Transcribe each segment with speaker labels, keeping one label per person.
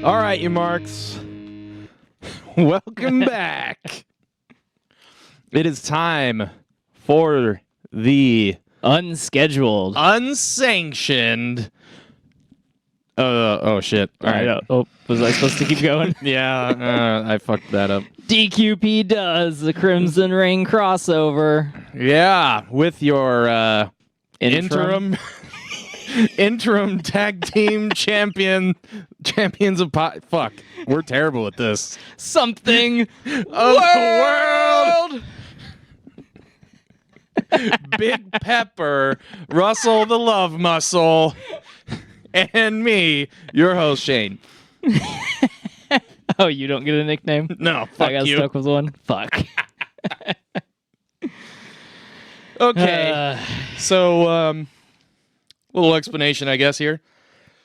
Speaker 1: All right, you marks. Welcome back. It is time for the
Speaker 2: Unscheduled.
Speaker 1: unsanctioned. Oh shit! All right.
Speaker 2: Was I supposed to keep going?
Speaker 1: Yeah, I fucked that up.
Speaker 2: DQP does the Crimson Ring crossover.
Speaker 1: Yeah, with your interim tag team champions of fuck. We're terrible at this.
Speaker 2: Something
Speaker 1: Of the world. Big Pepper, Russell the Love Muscle, and me, your host Shane.
Speaker 2: Oh, you don't get a nickname?
Speaker 1: No, fuck
Speaker 2: I got
Speaker 1: you.
Speaker 2: stuck with one. Fuck.
Speaker 1: Okay, so little explanation, I guess here.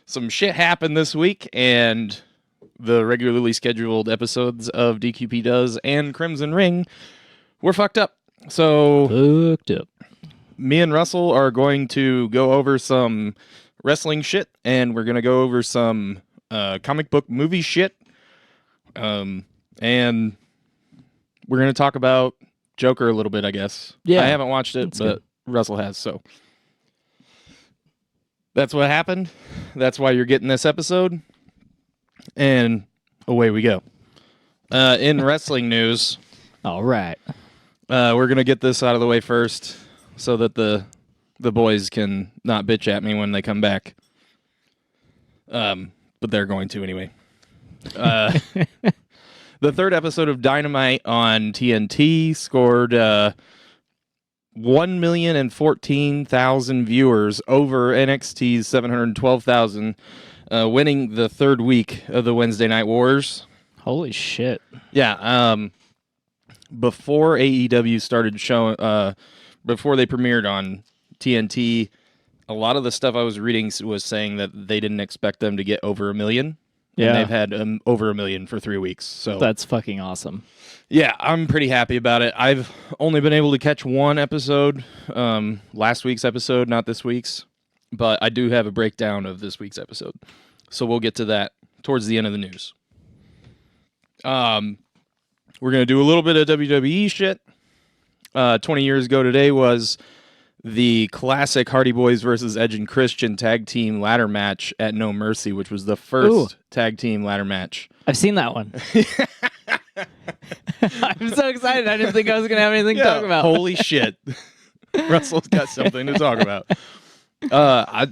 Speaker 1: Some shit happened this week, and the regularly scheduled episodes of DQP Does and Crimson Ring were fucked up. So
Speaker 2: Fucked up.
Speaker 1: me and Russell are going to go over some wrestling shit, and we're going to go over some comic book movie shit. And we're going to talk about Joker a little bit, I guess.
Speaker 2: Yeah.
Speaker 1: I haven't watched it,
Speaker 2: That's
Speaker 1: but
Speaker 2: good.
Speaker 1: Russell has, so. That's what happened. That's why you're getting this episode. And away we go. In wrestling news,
Speaker 2: All right.
Speaker 1: we're going to get this out of the way first so that the boys can not bitch at me when they come back. But they're going to anyway. The third episode of Dynamite on TNT scored 1,014,000 viewers over NXT's 712,000, winning the third week of the Wednesday Night Wars.
Speaker 2: Holy shit.
Speaker 1: Yeah, before AEW started showing, before they premiered on TNT, a lot of the stuff I was reading was saying that they didn't expect them to get over 1 million.
Speaker 2: Yeah.
Speaker 1: And they've had over 1 million for 3 weeks. So
Speaker 2: That's fucking awesome.
Speaker 1: yeah, I'm pretty happy about it. I've only been able to catch one episode, last week's episode, not this week's, but I do have a breakdown of this week's episode. So we'll get to that towards the end of the news. We're going to do a little bit of WWE shit. 20 years ago today was the classic Hardy Boys versus Edge and Christian tag team ladder match at No Mercy, which was the first tag team ladder match.
Speaker 2: I've seen that one. I'm so excited. I didn't think I was going to have anything to talk about.
Speaker 1: Holy shit. Russell's got something to talk about. The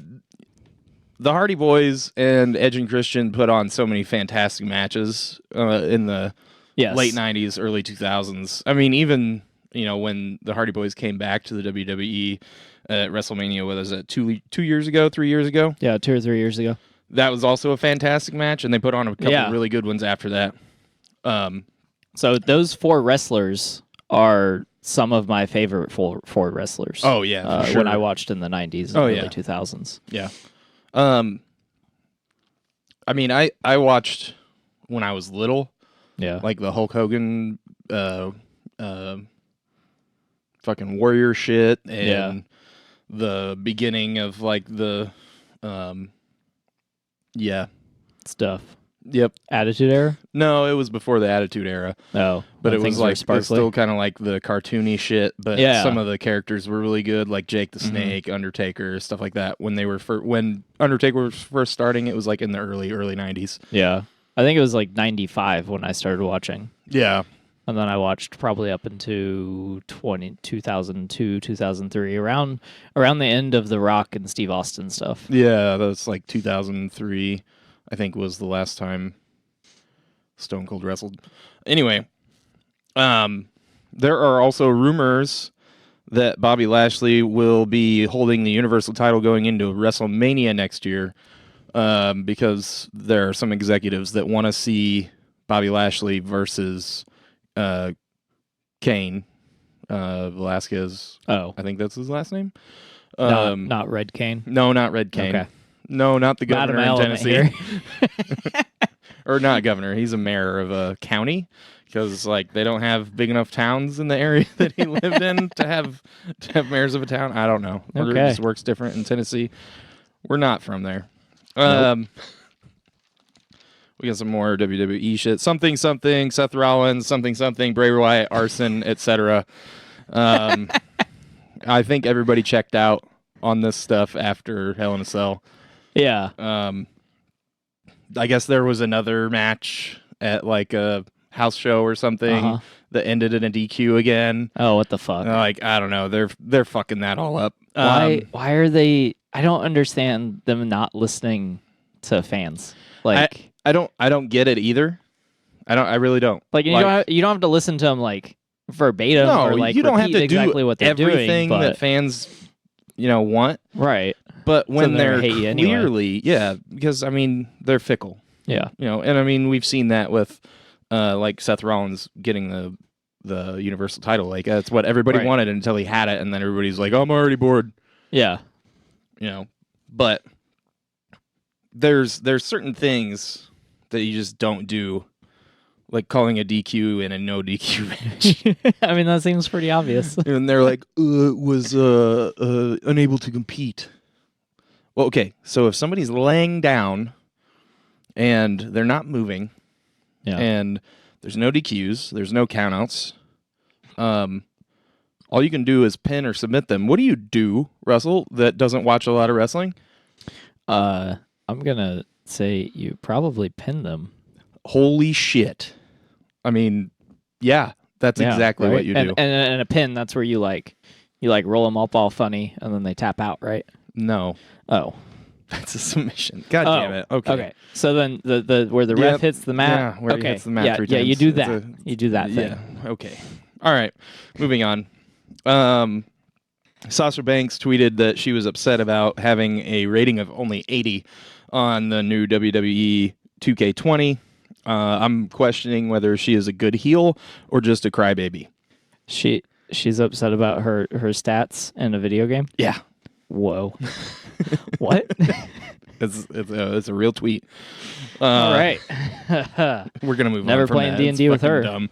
Speaker 1: Hardy Boys and Edge and Christian put on so many fantastic matches in the late 90s, early 2000s. I mean, even when the Hardy Boys came back to the WWE at WrestleMania, what was it, 2 years ago, 3 years ago?
Speaker 2: Yeah, 2 or 3 years ago.
Speaker 1: That was also a fantastic match, and they put on a couple of really good ones after that.
Speaker 2: So those 4 wrestlers are some of my favorite four wrestlers.
Speaker 1: Oh, yeah, for sure.
Speaker 2: When I watched in the 90s and early 2000s.
Speaker 1: Yeah. I mean, I watched when I was little.
Speaker 2: Yeah.
Speaker 1: Like the Hulk Hogan fucking Warrior shit and the beginning of like the
Speaker 2: Stuff.
Speaker 1: Yep.
Speaker 2: Attitude Era?
Speaker 1: No, it was before the Attitude Era.
Speaker 2: Oh.
Speaker 1: But it was like it was
Speaker 2: sparkly.
Speaker 1: still kind of like the cartoony shit, but some of the characters were really good, like Jake the Snake, Undertaker, stuff like that. When they were when Undertaker was first starting, it was like in the early 90s.
Speaker 2: Yeah. I think it was like 95 when I started watching.
Speaker 1: Yeah.
Speaker 2: And then I watched probably up into 2002, 2003, around the end of The Rock and Steve Austin stuff.
Speaker 1: Yeah, that's like 2003, I think, was the last time Stone Cold wrestled. Anyway, there are also rumors that Bobby Lashley will be holding the Universal title going into WrestleMania next year, because there are some executives that want to see Bobby Lashley versus Kane Velasquez.
Speaker 2: Oh.
Speaker 1: I think that's his last name.
Speaker 2: Not Red Kane?
Speaker 1: No, not Red Kane.
Speaker 2: Okay.
Speaker 1: No, not the governor in Tennessee.
Speaker 2: Here.
Speaker 1: Or not governor. He's a mayor of a county because like they don't have big enough towns in the area that he lived in to have mayors of a town. I don't know. Or it just works different in Tennessee. We're not from there.
Speaker 2: Nope.
Speaker 1: We got some more WWE shit. Something, Seth Rollins, something, Bray Wyatt, arson, etc. I think everybody checked out on this stuff after Hell in a Cell.
Speaker 2: Yeah.
Speaker 1: I guess there was another match at like a house show or something that ended in a DQ again.
Speaker 2: Oh, what the fuck?
Speaker 1: Like, I don't know. They're fucking that all up.
Speaker 2: Why are they? I don't understand them not listening to fans. Like,
Speaker 1: I don't get it either. I really don't.
Speaker 2: Like, you don't have to listen to them like verbatim or like
Speaker 1: you don't have to
Speaker 2: exactly
Speaker 1: do
Speaker 2: what they're
Speaker 1: everything
Speaker 2: doing,
Speaker 1: that fans, want.
Speaker 2: Right.
Speaker 1: But when they're
Speaker 2: hate you
Speaker 1: clearly, yeah, because I mean they're fickle.
Speaker 2: Yeah.
Speaker 1: And I mean we've seen that with like Seth Rollins getting the Universal title. Like that's what everybody wanted until he had it, and then everybody's like, I'm already bored.
Speaker 2: Yeah.
Speaker 1: But there's certain things that you just don't do, like calling a DQ in a no DQ match.
Speaker 2: I mean, that seems pretty obvious.
Speaker 1: And they're like, was unable to compete. Well, okay, so if somebody's laying down and they're not moving, and there's no DQs, there's no countouts, all you can do is pin or submit them. What do you do, Russell, that doesn't watch a lot of wrestling?
Speaker 2: I'm gonna say you probably pin them.
Speaker 1: Holy shit. I mean, yeah, that's exactly what you do.
Speaker 2: And a pin, that's where you roll them up all funny, and then they tap out, right?
Speaker 1: No.
Speaker 2: Oh.
Speaker 1: That's a submission. God damn it. Okay.
Speaker 2: So then the where the ref hits the mat.
Speaker 1: Yeah, where he hits the mat 3 times.
Speaker 2: Yeah, you do that. You do that thing.
Speaker 1: Yeah. Okay. All right. Moving on. Sasha Banks tweeted that she was upset about having a rating of only 80 on the new WWE 2K20. I'm questioning whether she is a good heel or just a crybaby.
Speaker 2: She's upset about her stats in a video game?
Speaker 1: Yeah.
Speaker 2: Whoa. What?
Speaker 1: It's a real tweet.
Speaker 2: All right.
Speaker 1: We're gonna move
Speaker 2: Never
Speaker 1: on from
Speaker 2: playing
Speaker 1: that.
Speaker 2: D&D with her.
Speaker 1: Dumb.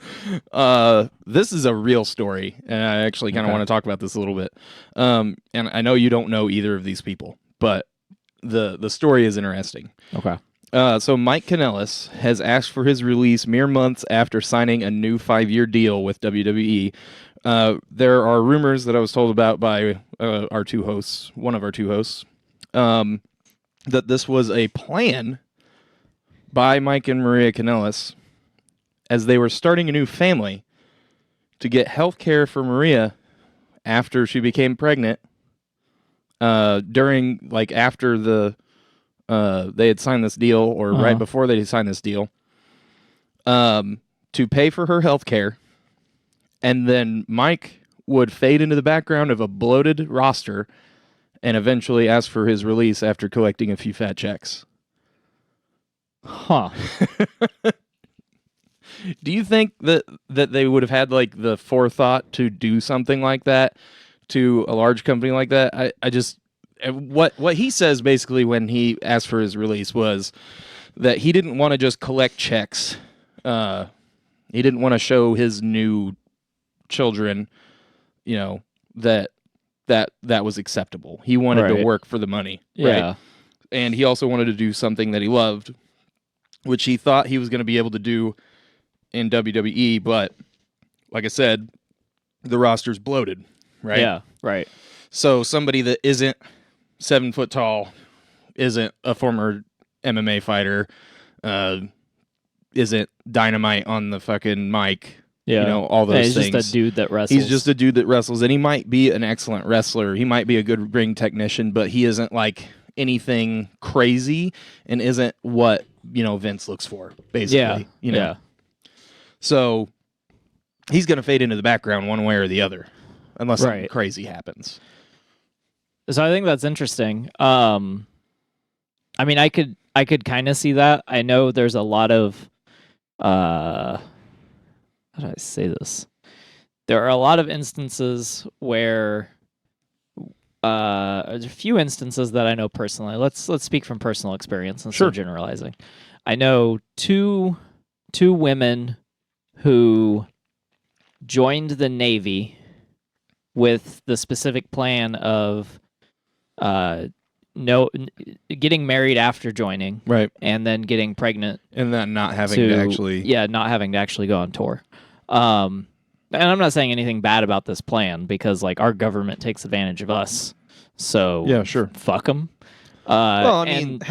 Speaker 1: This is a real story, and I actually kind of want to talk about this a little bit. And I know you don't know either of these people, but the story is interesting.
Speaker 2: Okay.
Speaker 1: So Mike Kanellis has asked for his release mere months after signing a new 5-year deal with WWE. There are rumors that I was told about by one of our two hosts, that this was a plan by Mike and Maria Kanellis as they were starting a new family to get health care for Maria after she became pregnant, after they had signed this deal, or right before they signed this deal, to pay for her health care. And then Mike would fade into the background of a bloated roster and eventually ask for his release after collecting a few fat checks.
Speaker 2: Huh.
Speaker 1: Do you think that they would have had like the forethought to do something like that to a large company like that? I just what he says basically when he asked for his release was that he didn't want to just collect checks. He didn't want to show his new children, that was acceptable. He wanted to work for the money.
Speaker 2: Yeah.
Speaker 1: Right? And he also wanted to do something that he loved, which he thought he was going to be able to do in WWE, but like I said, the roster's bloated, right?
Speaker 2: Yeah, right.
Speaker 1: So somebody that isn't 7 foot tall, isn't a former MMA fighter, isn't Dynamite on the fucking mic, all those things.
Speaker 2: He's just a dude that wrestles.
Speaker 1: He's just a dude that wrestles, and he might be an excellent wrestler. He might be a good ring technician, but he isn't like anything crazy and isn't what, Vince looks for, basically.
Speaker 2: Yeah.
Speaker 1: So he's going to fade into the background one way or the other, unless something crazy happens.
Speaker 2: So I think that's interesting. I mean, I could kind of see that. I know there's a lot of how do I say this? There are a lot of instances where there's a few instances that I know personally. Let's speak from personal experience instead of generalizing. I know two women who joined the Navy with the specific plan of getting married after joining,
Speaker 1: Right.
Speaker 2: and then getting pregnant,
Speaker 1: And then not having to actually...
Speaker 2: not having to actually go on tour. And I'm not saying anything bad about this plan because like our government takes advantage of us. So
Speaker 1: Yeah, sure.
Speaker 2: Fuck them.
Speaker 1: Well, I mean,
Speaker 2: and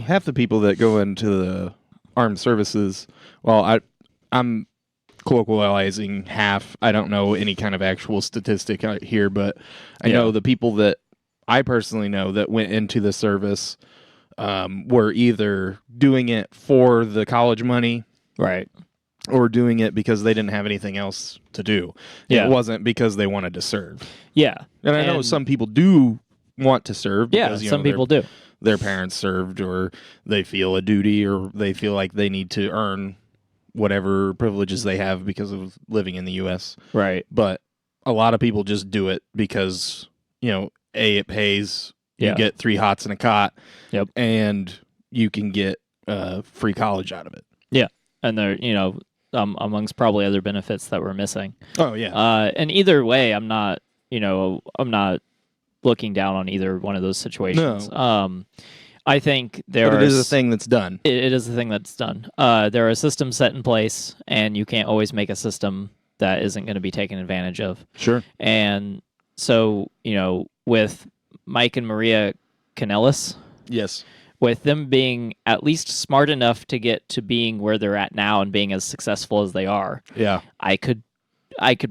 Speaker 1: half the people that go into the armed services, well, I'm colloquializing half. I don't know any kind of actual statistic out here, but I know the people that I personally know that went into the service were either doing it for the college money,
Speaker 2: right,
Speaker 1: or doing it because they didn't have anything else to do.
Speaker 2: Yeah.
Speaker 1: It wasn't because they wanted to serve.
Speaker 2: Yeah.
Speaker 1: And I know some people do want to serve because
Speaker 2: some people do.
Speaker 1: Their parents served, or they feel a duty, or they feel like they need to earn whatever privileges they have because of living in the U.S.
Speaker 2: Right.
Speaker 1: But a lot of people just do it because, A, it pays. You get 3 hots and a cot.
Speaker 2: Yep.
Speaker 1: And you can get free college out of it.
Speaker 2: Yeah. And they're, amongst probably other benefits that we're missing.
Speaker 1: Oh, yeah.
Speaker 2: And either way, I'm not looking down on either one of those situations.
Speaker 1: No.
Speaker 2: I think
Speaker 1: But it is a thing that's done.
Speaker 2: It is a thing that's done. There are systems set in place, and you can't always make a system that isn't going to be taken advantage of.
Speaker 1: Sure.
Speaker 2: And so, with Mike and Maria Kanellis,
Speaker 1: yes,
Speaker 2: with them being at least smart enough to get to being where they're at now and being as successful as they are,
Speaker 1: yeah,
Speaker 2: I could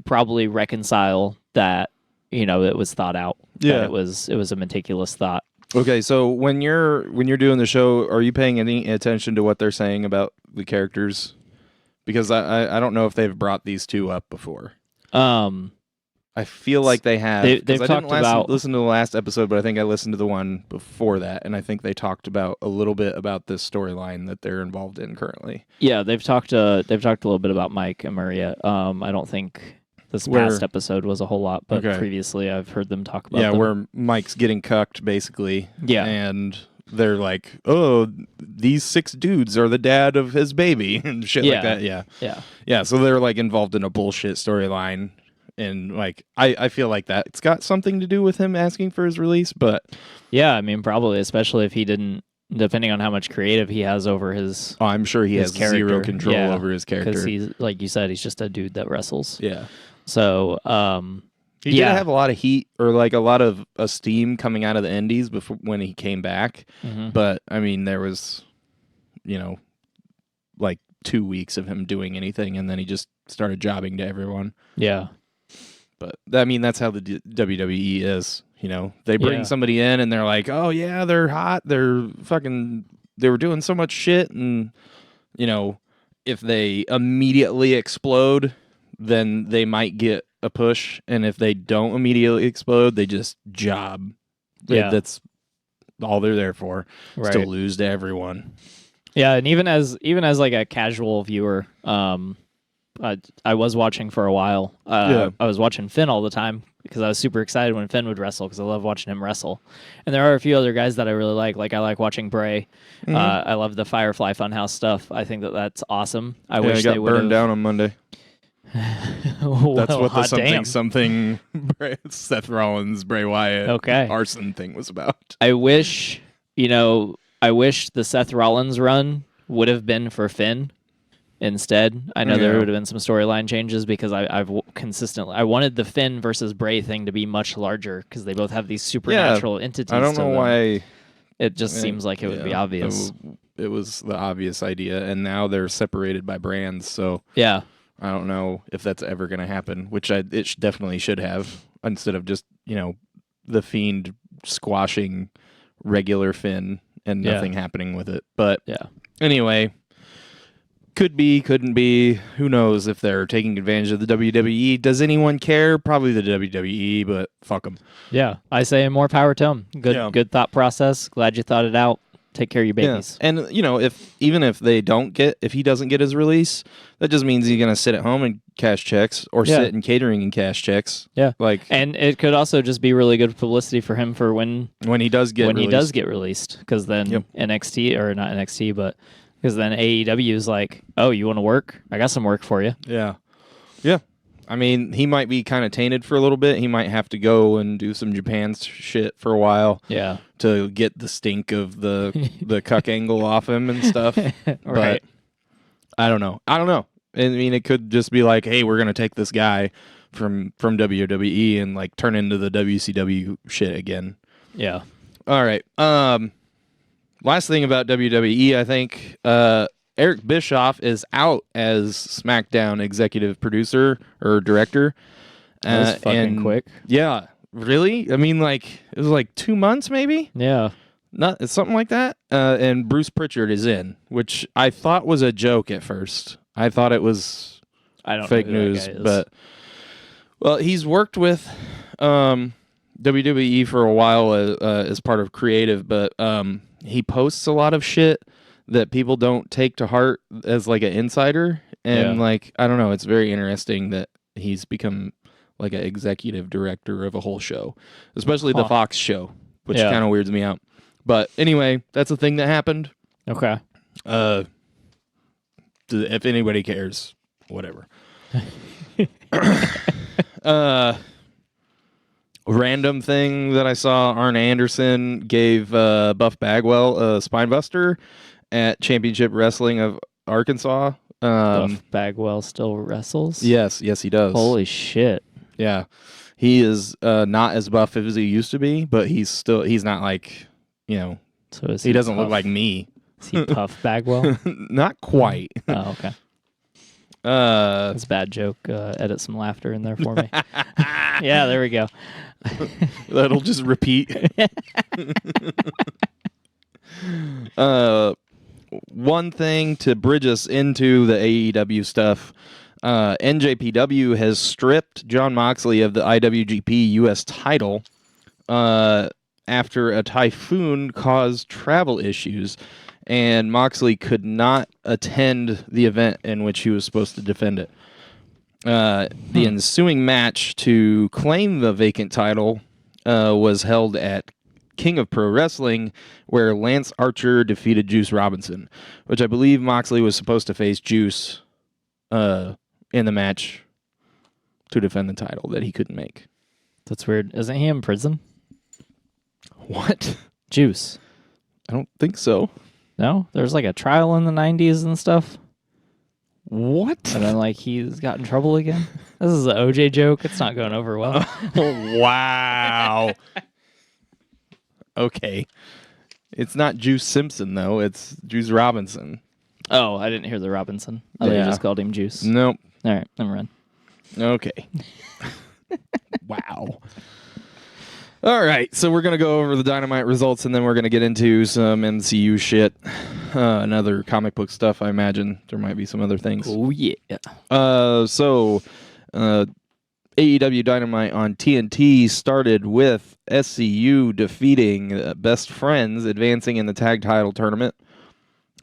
Speaker 2: probably reconcile that, it was thought out.
Speaker 1: Yeah,
Speaker 2: it was a meticulous thought.
Speaker 1: Okay, so when you're doing the show, are you paying any attention to what they're saying about the characters? Because I don't know if they've brought these two up before. I feel like they have.
Speaker 2: They've talked about...
Speaker 1: listen to the last episode, but I think I listened to the one before that, and I think they talked about a little bit about this storyline that they're involved in currently.
Speaker 2: Yeah, they've talked a little bit about Mike and Maria. I don't think this past episode was a whole lot, but previously I've heard them talk about them.
Speaker 1: Where Mike's getting cucked, basically.
Speaker 2: Yeah.
Speaker 1: And they're like, oh, these 6 dudes are the dad of his baby, and shit like that. Yeah.
Speaker 2: Yeah.
Speaker 1: Yeah, so they're like involved in a bullshit storyline. And like I feel like that it's got something to do with him asking for his release, but
Speaker 2: yeah, I mean probably, especially if he didn't, depending on how much creative he has over his.
Speaker 1: Oh, I'm sure he has
Speaker 2: character.
Speaker 1: Zero control over his character
Speaker 2: because he's, like you said, he's just a dude that wrestles.
Speaker 1: Yeah.
Speaker 2: So
Speaker 1: he did have a lot of heat, or like a lot of esteem coming out of the indies before when he came back.
Speaker 2: Mm-hmm.
Speaker 1: But I mean, there was, like 2 weeks of him doing anything, and then he just started jobbing to everyone.
Speaker 2: Yeah.
Speaker 1: But I mean, that's how the WWE is. They bring somebody in, and they're like, "Oh yeah, they're hot. They're fucking. They were doing so much shit." And if they immediately explode, then they might get a push. And if they don't immediately explode, they just job.
Speaker 2: Yeah,
Speaker 1: that's all they're there for.
Speaker 2: Right.
Speaker 1: To lose to everyone.
Speaker 2: Yeah, and even as like a casual viewer, I was watching for a while. I was watching Finn all the time because I was super excited when Finn would wrestle because I love watching him wrestle. And there are a few other guys that I really like. Like I like watching Bray. Mm-hmm. I love the Firefly Funhouse stuff. I think that's awesome. I wish
Speaker 1: got
Speaker 2: they would
Speaker 1: burned down on Monday. That's what the something Seth Rollins, Bray Wyatt arson thing was about.
Speaker 2: I wish the Seth Rollins run would have been for Finn. Instead, I know there would have been some storyline changes because I wanted the Finn versus Bray thing to be much larger because they both have these supernatural entities.
Speaker 1: I don't know why.
Speaker 2: It just seems like it would be obvious.
Speaker 1: It was the obvious idea, and now they're separated by brands. So
Speaker 2: yeah,
Speaker 1: I don't know if that's ever going to happen. Which it definitely should have, instead of just the Fiend squashing regular Finn and nothing happening with it. But anyway. Could be, couldn't be. Who knows if they're taking advantage of the WWE? Does anyone care? Probably the WWE, but fuck them.
Speaker 2: Yeah, I say more power to them. Good thought process. Glad you thought it out. Take care of your babies.
Speaker 1: Yeah. And if he doesn't get his release, that just means he's gonna sit at home and cash checks, or sit in catering and cash checks.
Speaker 2: Yeah, and it could also just be really good publicity for him for when
Speaker 1: he does get
Speaker 2: released, because then NXT, or not NXT, but. Because then AEW is like, oh, you want to work? I got some work for you.
Speaker 1: Yeah. Yeah. I mean, he might be kind of tainted for a little bit. He might have to go and do some Japan shit for a while.
Speaker 2: Yeah.
Speaker 1: To get the stink of the cuck angle off him and stuff.
Speaker 2: Right.
Speaker 1: But I don't know. I mean, it could just be like, hey, we're gonna take this guy from WWE and like turn into the WCW shit again.
Speaker 2: Yeah.
Speaker 1: All right. Last thing about WWE, I think Eric Bischoff is out as SmackDown executive producer or director.
Speaker 2: That was fucking quick.
Speaker 1: Yeah. Really? I mean, like, it was like 2 months, maybe?
Speaker 2: Yeah.
Speaker 1: Not something like that. And Bruce Pritchard is in, which I thought was a joke at first. I thought it was fake news, but well, he's worked with WWE for a while as part of creative, but he posts a lot of shit that people don't take to heart as like an insider, and like I don't know, it's very interesting that he's become like an executive director of a whole show, especially the Fox show, which kind of weirds me out. But anyway, that's a thing that happened.
Speaker 2: Okay.
Speaker 1: If anybody cares, whatever. Random thing that I saw, Arn Anderson gave Buff Bagwell a spine buster at Championship Wrestling of Arkansas.
Speaker 2: Buff Bagwell still wrestles?
Speaker 1: Yes, he does.
Speaker 2: Holy shit.
Speaker 1: Yeah. He is not as buff as he used to be, but he's not like,
Speaker 2: so
Speaker 1: he doesn't look like me.
Speaker 2: Is he Puff Bagwell?
Speaker 1: Not quite.
Speaker 2: Oh, okay. That's a bad joke. Edit some laughter in there for me. Yeah, there we go.
Speaker 1: That'll just repeat. One thing to bridge us into the AEW stuff, NJPW has stripped Jon Moxley of the IWGP US title after a typhoon caused travel issues, and Moxley could not attend the event in which he was supposed to defend it. The ensuing match to claim the vacant title was held at King of Pro Wrestling, where Lance Archer defeated Juice Robinson, which I believe Moxley was supposed to face Juice in the match to defend the title that he couldn't make.
Speaker 2: That's weird. Isn't he in prison?
Speaker 1: What?
Speaker 2: Juice.
Speaker 1: I don't think so.
Speaker 2: No? There's like a trial in the 90s and stuff.
Speaker 1: What?
Speaker 2: And then like he's got in trouble again. This is an OJ joke. It's not going over well.
Speaker 1: Oh, wow. Okay. It's not Juice Simpson, though. It's Juice Robinson.
Speaker 2: Oh, I didn't hear the Robinson. I thought you just called him Juice.
Speaker 1: Nope.
Speaker 2: All right, never mind.
Speaker 1: Okay. Wow. All right, so we're going to go over the Dynamite results, and then we're going to get into some MCU shit. Another comic book stuff, I imagine. There might be some other things.
Speaker 2: Oh, yeah.
Speaker 1: So, AEW Dynamite on TNT started with SCU defeating Best Friends, advancing in the tag title tournament.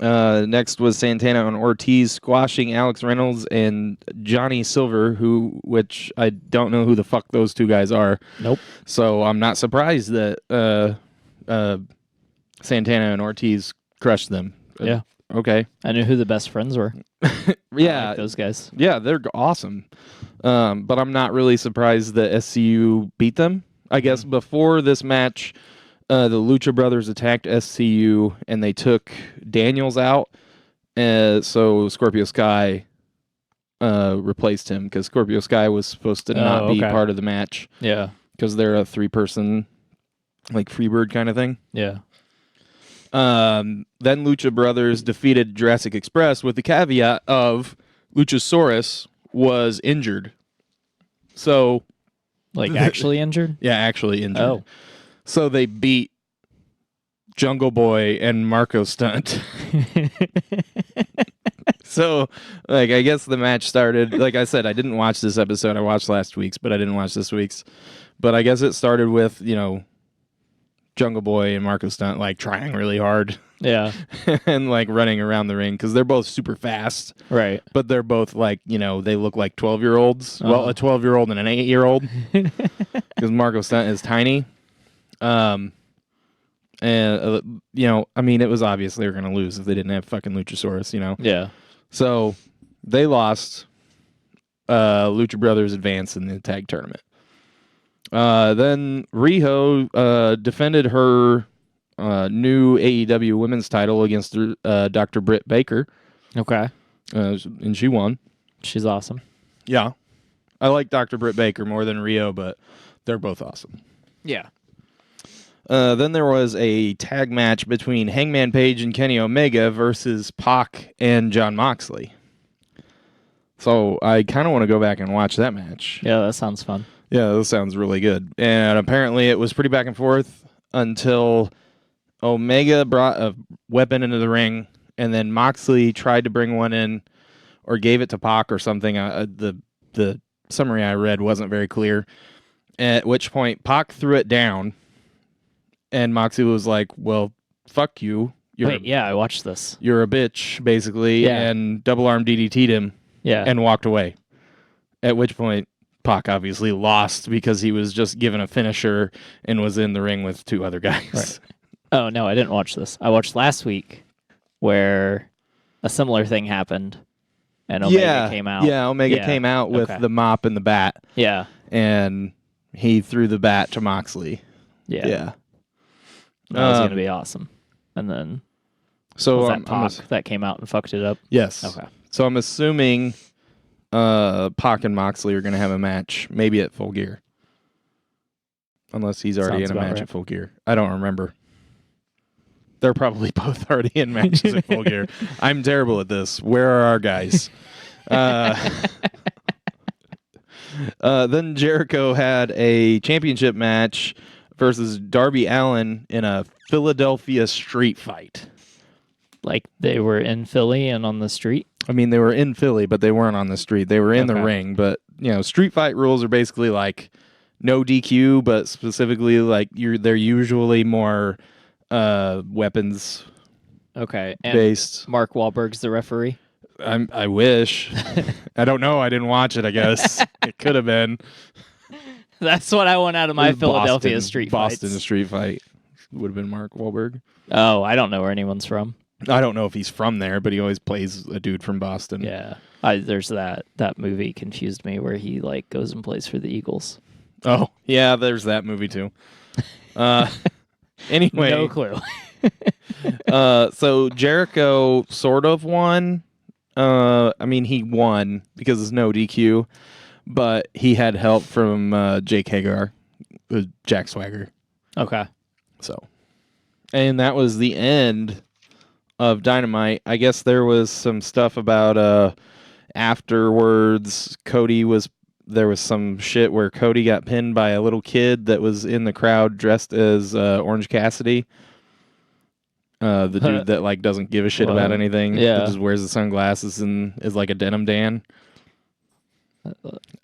Speaker 1: Next was Santana and Ortiz squashing Alex Reynolds and Johnny Silver, which I don't know who the fuck those two guys are.
Speaker 2: Nope.
Speaker 1: So I'm not surprised that Santana and Ortiz crushed them.
Speaker 2: Yeah.
Speaker 1: Okay.
Speaker 2: I knew who the Best Friends were.
Speaker 1: Yeah.
Speaker 2: I like those guys.
Speaker 1: Yeah, they're awesome. But I'm not really surprised that SCU beat them. I guess before this match, the Lucha Brothers attacked SCU and they took Daniels out. So Scorpio Sky replaced him because Scorpio Sky was supposed to not be part of the match.
Speaker 2: Yeah.
Speaker 1: Because they're a 3-person, like, Freebird kind of thing.
Speaker 2: Yeah.
Speaker 1: Then Lucha Brothers defeated Jurassic Express with the caveat of Luchasaurus was injured. So...
Speaker 2: Like, actually injured?
Speaker 1: Yeah, actually injured.
Speaker 2: Oh.
Speaker 1: So they beat Jungle Boy and Marco Stunt. So, like, I guess the match started... Like I said, I didn't watch this episode. I watched last week's, but I didn't watch this week's. But I guess it started with, Jungle Boy and Marco Stunt, like, trying really hard.
Speaker 2: Yeah.
Speaker 1: And, like, running around the ring, because they're both super fast.
Speaker 2: Right.
Speaker 1: But they're both, like, they look like 12-year-olds. Well, a 12-year-old and an 8-year-old. Because Marco Stunt is tiny. And, I mean, it was obvious they were going to lose if they didn't have fucking Luchasaurus,
Speaker 2: Yeah.
Speaker 1: So, they lost. Lucha Brothers advance in the tag tournament. Then Riho defended her new AEW women's title against Dr. Britt Baker.
Speaker 2: Okay.
Speaker 1: And she won.
Speaker 2: She's awesome.
Speaker 1: Yeah. I like Dr. Britt Baker more than Riho, but they're both awesome.
Speaker 2: Yeah.
Speaker 1: Then there was a tag match between Hangman Page and Kenny Omega versus Pac and Jon Moxley. So I kind of want to go back and watch that match.
Speaker 2: Yeah, that sounds fun.
Speaker 1: Yeah, that sounds really good. And apparently it was pretty back and forth until Omega brought a weapon into the ring, and then Moxley tried to bring one in or gave it to Pac or something. The summary I read wasn't very clear. At which point Pac threw it down, and Moxley was like, well, fuck you.
Speaker 2: I watched this.
Speaker 1: You're a bitch, basically, and double arm DDT'd him and walked away. At which point Pac obviously lost because he was just given a finisher and was in the ring with two other guys.
Speaker 2: Right. Oh, no, I didn't watch this. I watched last week where a similar thing happened and Omega came out.
Speaker 1: Yeah, Omega came out with the mop and the bat.
Speaker 2: Yeah.
Speaker 1: And he threw the bat to Moxley.
Speaker 2: Yeah. That was going to be awesome. And then was that Pac that came out and fucked it up?
Speaker 1: Yes.
Speaker 2: Okay.
Speaker 1: So I'm assuming Pac and Moxley are going to have a match, maybe at Full Gear. Unless he's already in a match at Full Gear. I don't remember. They're probably both already in matches at Full Gear. I'm terrible at this. Where are our guys? Then Jericho had a championship match versus Darby Allin in a Philadelphia street fight.
Speaker 2: Like they were in Philly and on the street?
Speaker 1: I mean, they were in Philly, but they weren't on the street. They were in the ring. But, street fight rules are basically like no DQ, but specifically like they're usually more weapons based.
Speaker 2: Mark Wahlberg's the referee?
Speaker 1: I wish. I don't know. I didn't watch it, I guess. It could have been.
Speaker 2: That's what I want out of my Philadelphia street fights.
Speaker 1: Boston street fight would have been Mark Wahlberg.
Speaker 2: Oh, I don't know where anyone's from.
Speaker 1: I don't know if he's from there, but he always plays a dude from Boston.
Speaker 2: Yeah. There's that movie confused me where he like goes and plays for the Eagles.
Speaker 1: Oh, yeah, there's that movie too. Anyway.
Speaker 2: No clue.
Speaker 1: So Jericho sort of won. I mean, he won because there's no DQ, but he had help from Jake Hagar, Jack Swagger.
Speaker 2: Okay.
Speaker 1: So, and that was the end of Dynamite. I guess there was some stuff about afterwards. There was some shit where Cody got pinned by a little kid that was in the crowd dressed as Orange Cassidy. The dude that like doesn't give a shit about anything.
Speaker 2: Yeah.
Speaker 1: That just wears the sunglasses and is like a denim Dan.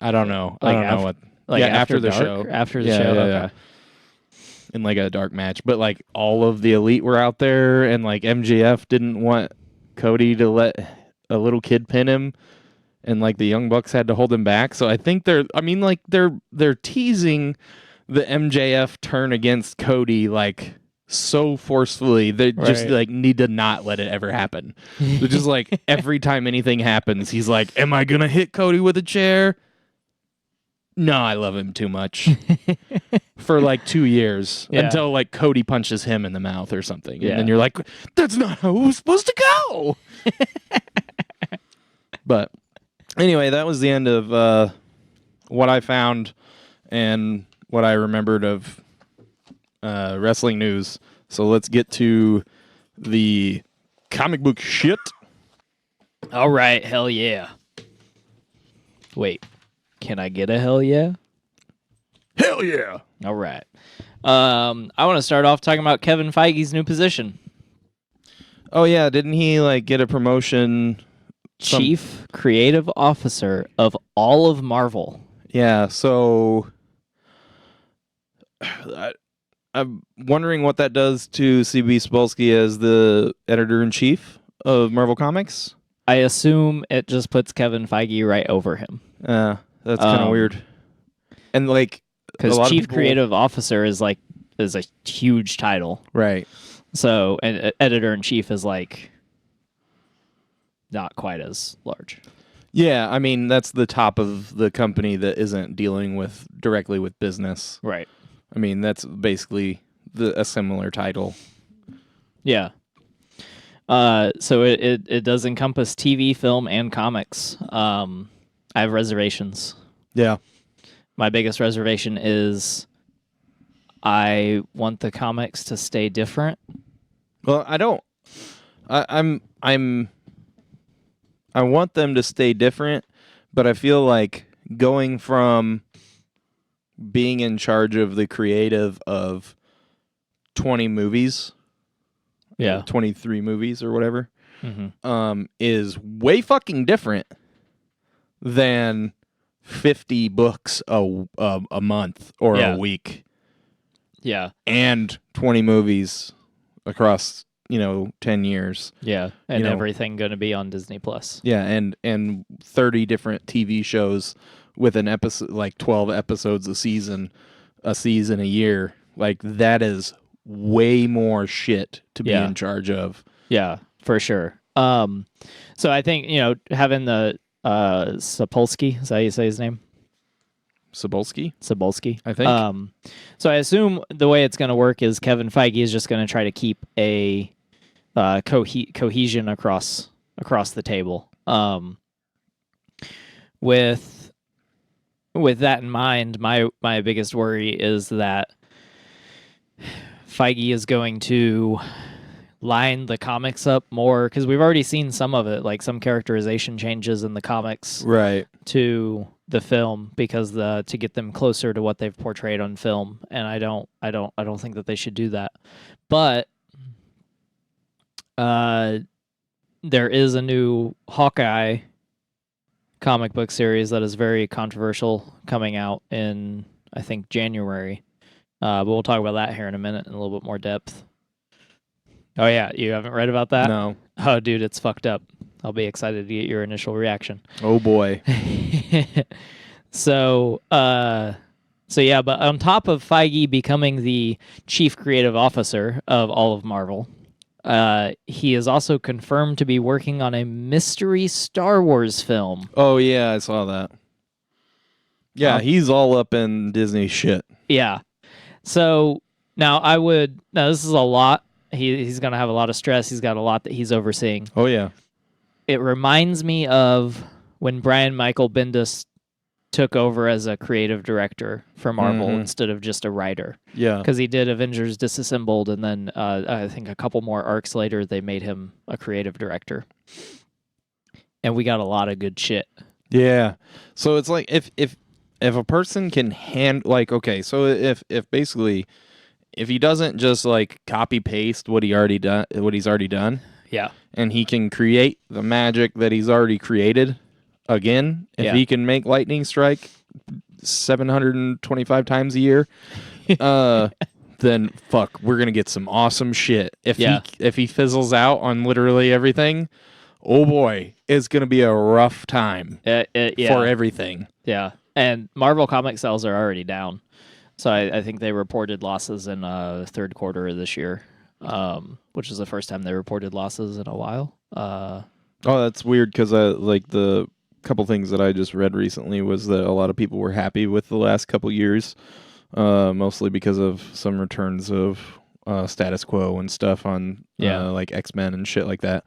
Speaker 1: I don't know. I don't know what.
Speaker 2: Like
Speaker 1: after the
Speaker 2: dark?
Speaker 1: show.
Speaker 2: After the show.
Speaker 1: Yeah. In like a dark match, but like all of the elite were out there, and like MJF didn't want Cody to let a little kid pin him, and like the Young Bucks had to hold him back. So I think they're teasing the MJF turn against Cody like so forcefully. They just like need to not let it ever happen. They're just like every time anything happens, he's like, "Am I gonna hit Cody with a chair?" No, I love him too much. For like 2 years until like Cody punches him in the mouth or something. And then you're like, that's not how it was supposed to go. But anyway, that was the end of what I found and what I remembered of wrestling news. So let's get to the comic book shit.
Speaker 2: All right, hell yeah. Wait. Can I get a hell yeah?
Speaker 1: Hell yeah!
Speaker 2: All right. I want to start off talking about Kevin Feige's new position.
Speaker 1: Oh, yeah. Didn't he like get a promotion?
Speaker 2: Chief Creative Officer of all of Marvel.
Speaker 1: Yeah, so I'm wondering what that does to C.B. Spolsky as the editor-in-chief of Marvel Comics.
Speaker 2: I assume it just puts Kevin Feige right over him.
Speaker 1: That's kind of weird. And like,
Speaker 2: because Chief Creative Officer is a huge title,
Speaker 1: right?
Speaker 2: So, and editor in chief is like not quite as large.
Speaker 1: Yeah, I mean that's the top of the company that isn't dealing with directly with business.
Speaker 2: Right.
Speaker 1: I mean that's basically a similar title.
Speaker 2: Yeah. So it does encompass TV, film, and comics. I have reservations.
Speaker 1: Yeah.
Speaker 2: My biggest reservation is I want the comics to stay different.
Speaker 1: Well, I don't. I want them to stay different, but I feel like going from being in charge of the creative of 20 movies,
Speaker 2: Yeah.
Speaker 1: 23 movies or whatever,
Speaker 2: Mm-hmm.
Speaker 1: is way fucking different than 50 books a month or
Speaker 2: Yeah.
Speaker 1: a week
Speaker 2: Yeah.
Speaker 1: and 20 movies across 10 years.
Speaker 2: Yeah. And
Speaker 1: You know.
Speaker 2: everything going to be on Disney Plus.
Speaker 1: Yeah, and 30 different TV shows with an episode, like 12 episodes a season a year. Like that is way more shit to be
Speaker 2: Yeah.
Speaker 1: in charge of.
Speaker 2: Yeah, for sure. So I think, having the Sapolsky, is that how you say his name?
Speaker 1: Cebulski,
Speaker 2: Cebulski.
Speaker 1: I think.
Speaker 2: So I assume the way it's going to work is Kevin Feige is just going to try to keep a cohesion across the table. With that in mind, my biggest worry is that Feige is going to line the comics up more, because we've already seen some of it, like some characterization changes in the comics
Speaker 1: Right.
Speaker 2: to the film, because to get them closer to what they've portrayed on film, and I don't think that they should do that. But there is a new Hawkeye comic book series that is very controversial coming out in, I think, January. But we'll talk about that here in a minute in a little bit more depth. Oh, yeah. You haven't read about that?
Speaker 1: No.
Speaker 2: Oh, dude, it's fucked up. I'll be excited to get your initial reaction.
Speaker 1: Oh boy.
Speaker 2: So yeah, but on top of Feige becoming the chief creative officer of all of Marvel, he is also confirmed to be working on a mystery Star Wars film.
Speaker 1: Oh yeah, I saw that. Yeah, he's all up in Disney shit.
Speaker 2: Yeah. So now this is a lot. He's going to have a lot of stress. He's got a lot that he's overseeing.
Speaker 1: Oh yeah.
Speaker 2: It reminds me of when Brian Michael Bendis took over as a creative director for Marvel instead of just a writer.
Speaker 1: Yeah.
Speaker 2: Because he did Avengers Disassembled, and then I think a couple more arcs later, they made him a creative director. And we got a lot of good shit.
Speaker 1: Yeah. So it's like if a person can so if basically if he doesn't just like copy paste what he's already done,
Speaker 2: Yeah.
Speaker 1: and he can create the magic that he's already created again, if he can make lightning strike 725 times a year, then fuck, we're gonna get some awesome shit. If he fizzles out on literally everything, oh boy, it's gonna be a rough time for everything.
Speaker 2: Yeah, and Marvel comic sales are already down. So I think they reported losses in third quarter of this year, which is the first time they reported losses in a while.
Speaker 1: Oh, that's weird, because like the couple things that I just read recently was that a lot of people were happy with the last couple years, mostly because of some returns of status quo and stuff on like X-Men and shit like that.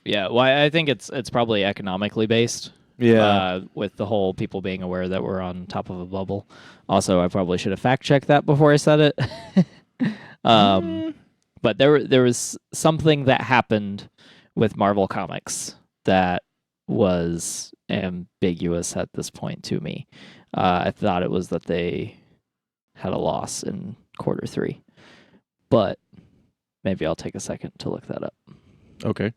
Speaker 2: Yeah, well, I think it's probably economically based.
Speaker 1: Yeah.
Speaker 2: With the whole people being aware that we're on top of a bubble. Also, I probably should have fact-checked that before I said it. But there was something that happened with Marvel Comics that was ambiguous at this point to me. I thought it was that they had a loss in quarter 3. But maybe I'll take a second to look that up.
Speaker 1: Okay.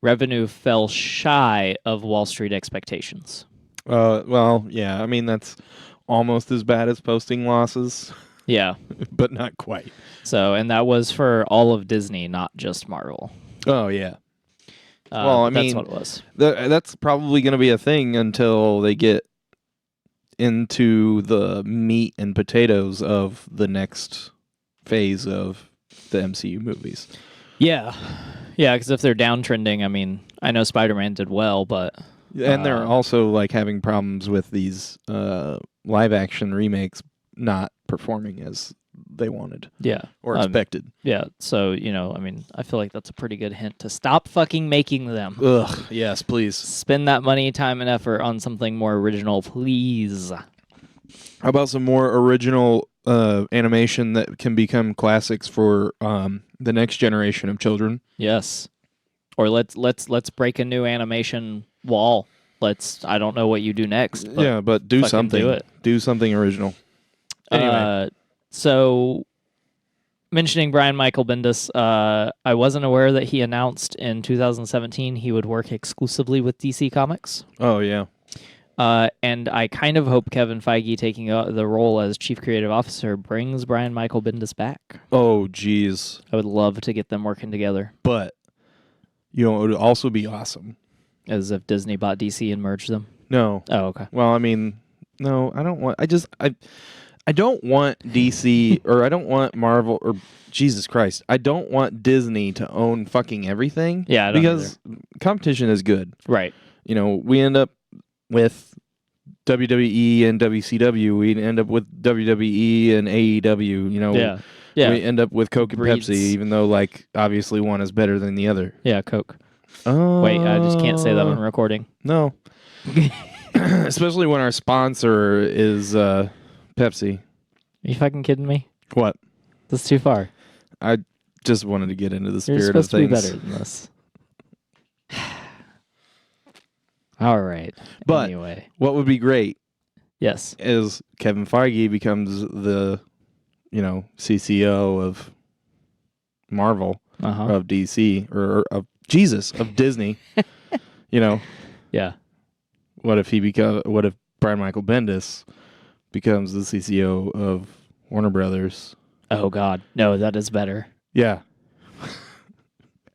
Speaker 2: Revenue fell shy of Wall Street expectations.
Speaker 1: Well, yeah, I mean, that's almost as bad as posting losses.
Speaker 2: Yeah.
Speaker 1: But not quite.
Speaker 2: So, and that was for all of Disney, not just Marvel.
Speaker 1: Oh, yeah. Well, I mean,
Speaker 2: that's what it was.
Speaker 1: That's probably going to be a thing until they get into the meat and potatoes of the next phase of the MCU movies.
Speaker 2: Yeah. Yeah, because if they're downtrending, I mean, I know Spider-Man did well, but
Speaker 1: And they're also like having problems with these live action remakes not performing as they wanted.
Speaker 2: Yeah.
Speaker 1: Or expected.
Speaker 2: Yeah. So, I mean, I feel like that's a pretty good hint to stop fucking making them.
Speaker 1: Ugh. Yes, please.
Speaker 2: Spend that money, time, and effort on something more original, please.
Speaker 1: How about some more original animation that can become classics for the next generation of children?
Speaker 2: Yes. Or let's break a new animation wall. I don't know what you do next.
Speaker 1: But do something.
Speaker 2: Do it.
Speaker 1: Do something original. Anyway.
Speaker 2: So mentioning Brian Michael Bendis, I wasn't aware that he announced in 2017 he would work exclusively with DC Comics.
Speaker 1: Oh, yeah.
Speaker 2: And I kind of hope Kevin Feige taking the role as Chief Creative Officer brings Brian Michael Bendis back.
Speaker 1: Oh, geez.
Speaker 2: I would love to get them working together.
Speaker 1: But, it would also be awesome.
Speaker 2: As if Disney bought DC and merged them?
Speaker 1: No.
Speaker 2: Oh, okay.
Speaker 1: Well, I mean, no, I don't want... I don't want DC or I don't want Marvel or Jesus Christ. I don't want Disney to own fucking everything.
Speaker 2: Yeah, I don't
Speaker 1: because competition is good.
Speaker 2: Right.
Speaker 1: We end up with WWE and WCW. We end up with WWE and AEW.
Speaker 2: Yeah.
Speaker 1: We end up with Coke and
Speaker 2: Breeds.
Speaker 1: Pepsi, even though obviously one is better than the other.
Speaker 2: Yeah, Coke. Wait, I just can't say that on recording.
Speaker 1: No. Especially when our sponsor is Pepsi.
Speaker 2: Are you fucking kidding me?
Speaker 1: What?
Speaker 2: That's too far.
Speaker 1: I just wanted to get into the spirit
Speaker 2: You're
Speaker 1: of
Speaker 2: supposed to be
Speaker 1: things.
Speaker 2: better than this. All right.
Speaker 1: But
Speaker 2: anyway,
Speaker 1: what would be great
Speaker 2: yes,
Speaker 1: is Kevin Feige becomes the, CCO of Marvel, of DC, or of Disney.
Speaker 2: Yeah.
Speaker 1: What if Brian Michael Bendis becomes the CCO of Warner Brothers?
Speaker 2: Oh God, no, that is better.
Speaker 1: Yeah.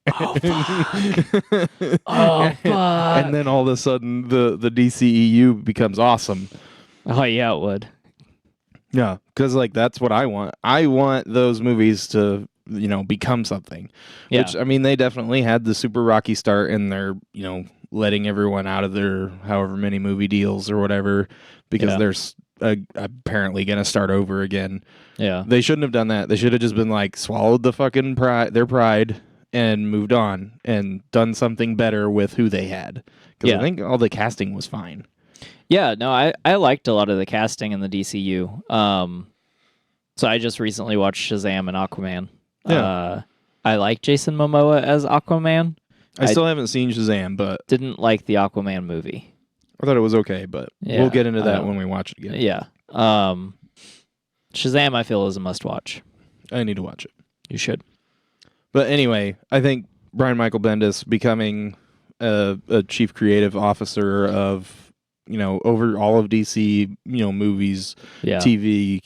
Speaker 2: Oh fuck. Oh fuck.
Speaker 1: And then all of a sudden the DCEU becomes awesome.
Speaker 2: Oh yeah, it would.
Speaker 1: Yeah, because that's what I want. I want those movies to become something.
Speaker 2: Yeah.
Speaker 1: Which, I mean, they definitely had the super rocky start, and they're letting everyone out of their however many movie deals or whatever because they're apparently gonna start over again.
Speaker 2: Yeah.
Speaker 1: They shouldn't have done that. They should have just been swallowed the fucking their pride and moved on and done something better with who they had. Because I think all the casting was fine.
Speaker 2: Yeah, no, I liked a lot of the casting in the DCU. So I just recently watched Shazam and Aquaman.
Speaker 1: Yeah.
Speaker 2: I like Jason Momoa as Aquaman.
Speaker 1: I still haven't seen Shazam, but
Speaker 2: Didn't like the Aquaman movie.
Speaker 1: I thought it was okay, but we'll get into that when we watch it again.
Speaker 2: Yeah. Shazam, I feel, is a must-watch.
Speaker 1: I need to watch it.
Speaker 2: You should.
Speaker 1: But anyway, I think Brian Michael Bendis becoming a chief creative officer of, over all of DC, movies, TV,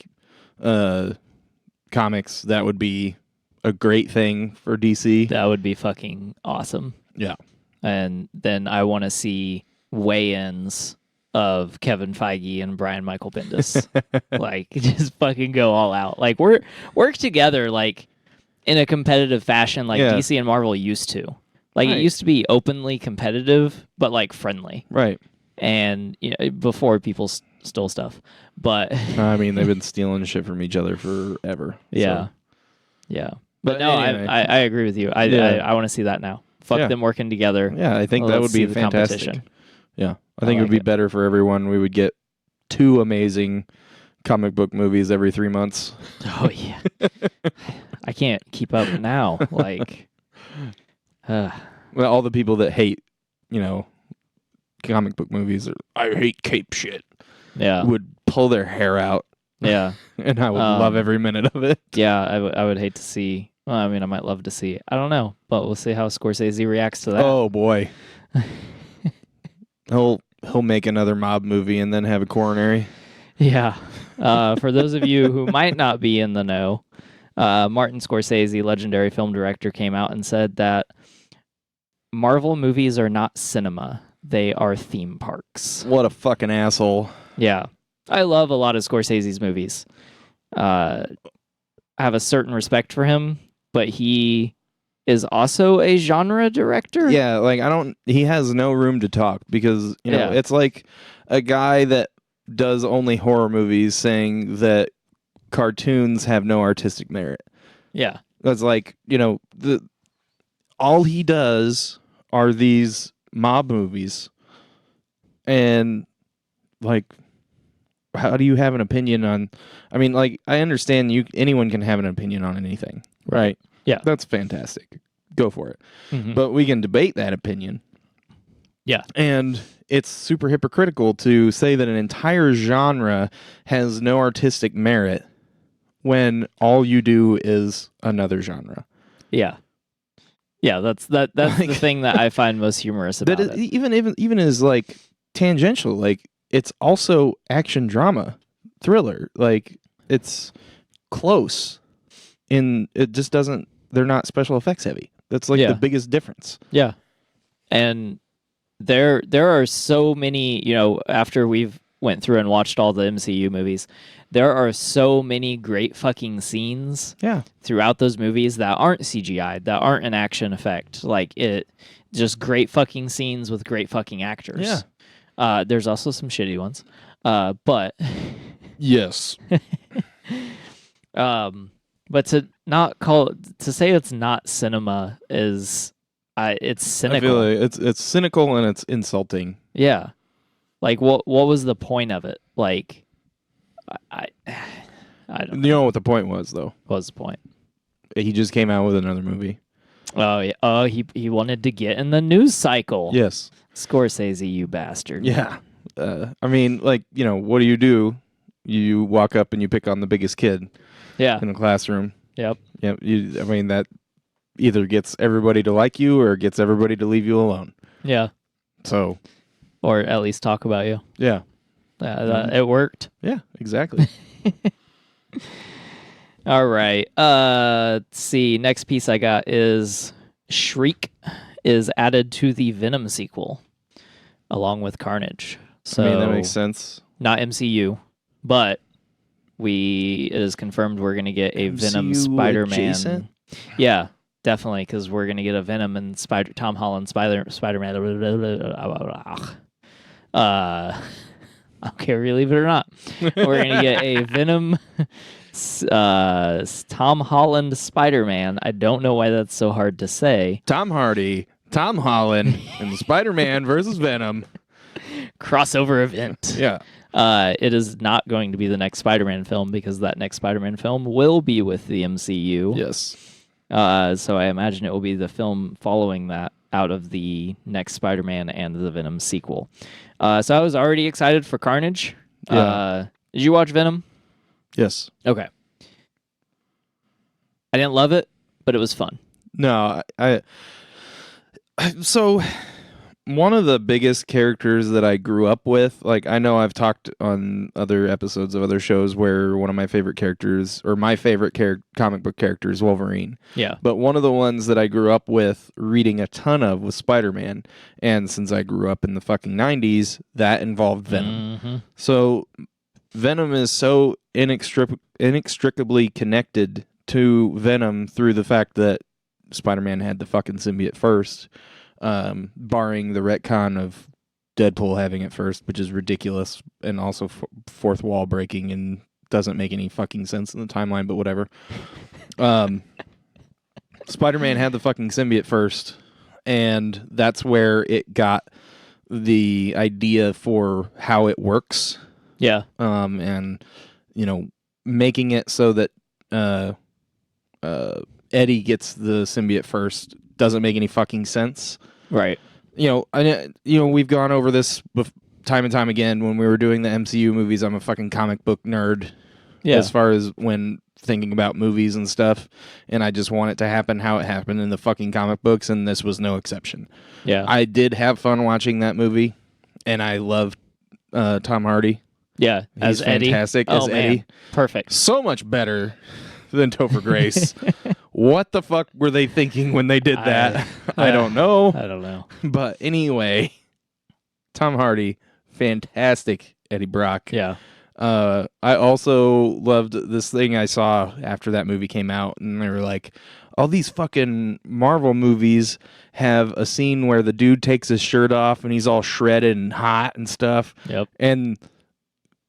Speaker 1: comics, that would be a great thing for DC.
Speaker 2: That would be fucking awesome.
Speaker 1: Yeah.
Speaker 2: And then I want to see weigh-ins of Kevin Feige and Brian Michael Bendis. Just fucking go all out. Work together, in a competitive fashion DC and Marvel used to. It used to be openly competitive, but friendly.
Speaker 1: Right.
Speaker 2: And before people stole stuff. But
Speaker 1: I mean, they've been stealing shit from each other forever.
Speaker 2: Yeah.
Speaker 1: So.
Speaker 2: Yeah. But no,
Speaker 1: anyway.
Speaker 2: I agree with you. I want to see that now. Fuck them working together.
Speaker 1: Yeah, I think that would be fantastic. Yeah. I think it would be better for everyone. We would get 2 amazing comic book movies every 3 months.
Speaker 2: Oh, yeah. I can't keep up now.
Speaker 1: Well, all the people that hate, comic book movies, I hate cape shit, would pull their hair out.
Speaker 2: Yeah.
Speaker 1: And I would love every minute of it.
Speaker 2: Yeah, I would hate to see. Well, I mean, I might love to see it. I don't know, but we'll see how Scorsese reacts to that.
Speaker 1: Oh, boy. He'll make another mob movie and then have a coronary.
Speaker 2: Yeah. For those of you who might not be in the know, Martin Scorsese, legendary film director, came out and said that Marvel movies are not cinema. They are theme parks.
Speaker 1: What a fucking asshole.
Speaker 2: Yeah. I love a lot of Scorsese's movies. I have a certain respect for him, but he is also a genre director.
Speaker 1: Yeah, like he has no room to talk because,
Speaker 2: Yeah.
Speaker 1: it's like a guy that does only horror movies saying that cartoons have no artistic merit.
Speaker 2: Yeah.
Speaker 1: That's like, all he does are these mob movies. And like, how do you have an opinion on, I mean, like, I understand anyone can have an opinion on anything, right?
Speaker 2: Yeah.
Speaker 1: That's fantastic. Go for it.
Speaker 2: Mhm.
Speaker 1: But we can debate that opinion.
Speaker 2: Yeah.
Speaker 1: And it's super hypocritical to say that an entire genre has no artistic merit when all you do is another genre.
Speaker 2: Yeah. Yeah, that's the thing that I find most humorous about
Speaker 1: That
Speaker 2: it.
Speaker 1: even is like tangential. Like, it's also action drama, thriller. Like, it's close. It just doesn't. They're not special effects heavy. That's like the biggest difference.
Speaker 2: Yeah. And there are so many, after we've went through and watched all the MCU movies, there are so many great fucking scenes throughout those movies that aren't CGI, that aren't an action effect. Like, just great fucking scenes with great fucking actors. Yeah. There's also some shitty ones. But
Speaker 1: yes.
Speaker 2: But to say it's not cinema is it's cynical.
Speaker 1: I feel like it's cynical and it's insulting.
Speaker 2: Yeah. Like, what was the point of it? Like, I don't know.
Speaker 1: You know what the point was, though?
Speaker 2: What was the point?
Speaker 1: He just came out with another movie.
Speaker 2: Oh yeah. Oh, he wanted to get in the news cycle.
Speaker 1: Yes.
Speaker 2: Scorsese, you bastard.
Speaker 1: Yeah. I mean, like, what do? You walk up and you pick on the biggest kid.
Speaker 2: Yeah.
Speaker 1: In a classroom.
Speaker 2: Yep.
Speaker 1: Yep. I mean, that either gets everybody to like you or gets everybody to leave you alone.
Speaker 2: Yeah.
Speaker 1: So.
Speaker 2: Or at least talk about you.
Speaker 1: Yeah.
Speaker 2: It worked.
Speaker 1: Yeah, exactly.
Speaker 2: All right. Let's see. Next piece I got is Shriek is added to the Venom sequel along with Carnage. So
Speaker 1: I mean, that makes sense.
Speaker 2: Not MCU, but it is confirmed we're going to get a Venom Spider-Man. Adjacent? Yeah, definitely, because we're going to get a Venom and Tom Holland Spider-Man. Okay, believe it or not, we're going to get a Venom Tom Holland Spider-Man. I don't know why that's so hard to say.
Speaker 1: Tom Hardy, Tom Holland, and Spider-Man versus Venom.
Speaker 2: Crossover event.
Speaker 1: Yeah.
Speaker 2: It is not going to be the next Spider-Man film because that next Spider-Man film will be with the MCU.
Speaker 1: Yes.
Speaker 2: So I imagine it will be the film following that out of the next Spider-Man and the Venom sequel. So I was already excited for Carnage.
Speaker 1: Yeah.
Speaker 2: Did you watch Venom?
Speaker 1: Yes.
Speaker 2: Okay. I didn't love it, but it was fun.
Speaker 1: No, so one of the biggest characters that I grew up with, like, I know I've talked on other episodes of other shows where one of my favorite characters, or my favorite comic book character, is Wolverine.
Speaker 2: Yeah.
Speaker 1: But one of the ones that I grew up with reading a ton of was Spider-Man. And since I grew up in the fucking 90s, that involved Venom.
Speaker 2: Mm-hmm.
Speaker 1: So Venom is so inextricably connected to Venom through the fact that Spider-Man had the fucking symbiote first. Barring the retcon of Deadpool having it first, which is ridiculous and also fourth wall breaking and doesn't make any fucking sense in the timeline, but whatever. Spider-Man had the fucking symbiote first, and that's where it got the idea for how it works.
Speaker 2: Yeah.
Speaker 1: And, making it so that Eddie gets the symbiote first doesn't make any fucking sense.
Speaker 2: Right.
Speaker 1: We've gone over this time and time again when we were doing the MCU movies. I'm a fucking comic book nerd as far as when thinking about movies and stuff, and I just want it to happen how it happened in the fucking comic books, and this was no exception.
Speaker 2: Yeah.
Speaker 1: I did have fun watching that movie, and I loved Tom Hardy.
Speaker 2: Yeah,
Speaker 1: He's fantastic as Eddie.
Speaker 2: Perfect.
Speaker 1: So much better than Topher Grace. What the fuck were they thinking when they did that? I don't know.
Speaker 2: I don't know.
Speaker 1: But anyway, Tom Hardy, fantastic Eddie Brock.
Speaker 2: Yeah.
Speaker 1: I also loved this thing I saw after that movie came out, and they were like, all these fucking Marvel movies have a scene where the dude takes his shirt off and he's all shredded and hot and stuff.
Speaker 2: Yep.
Speaker 1: And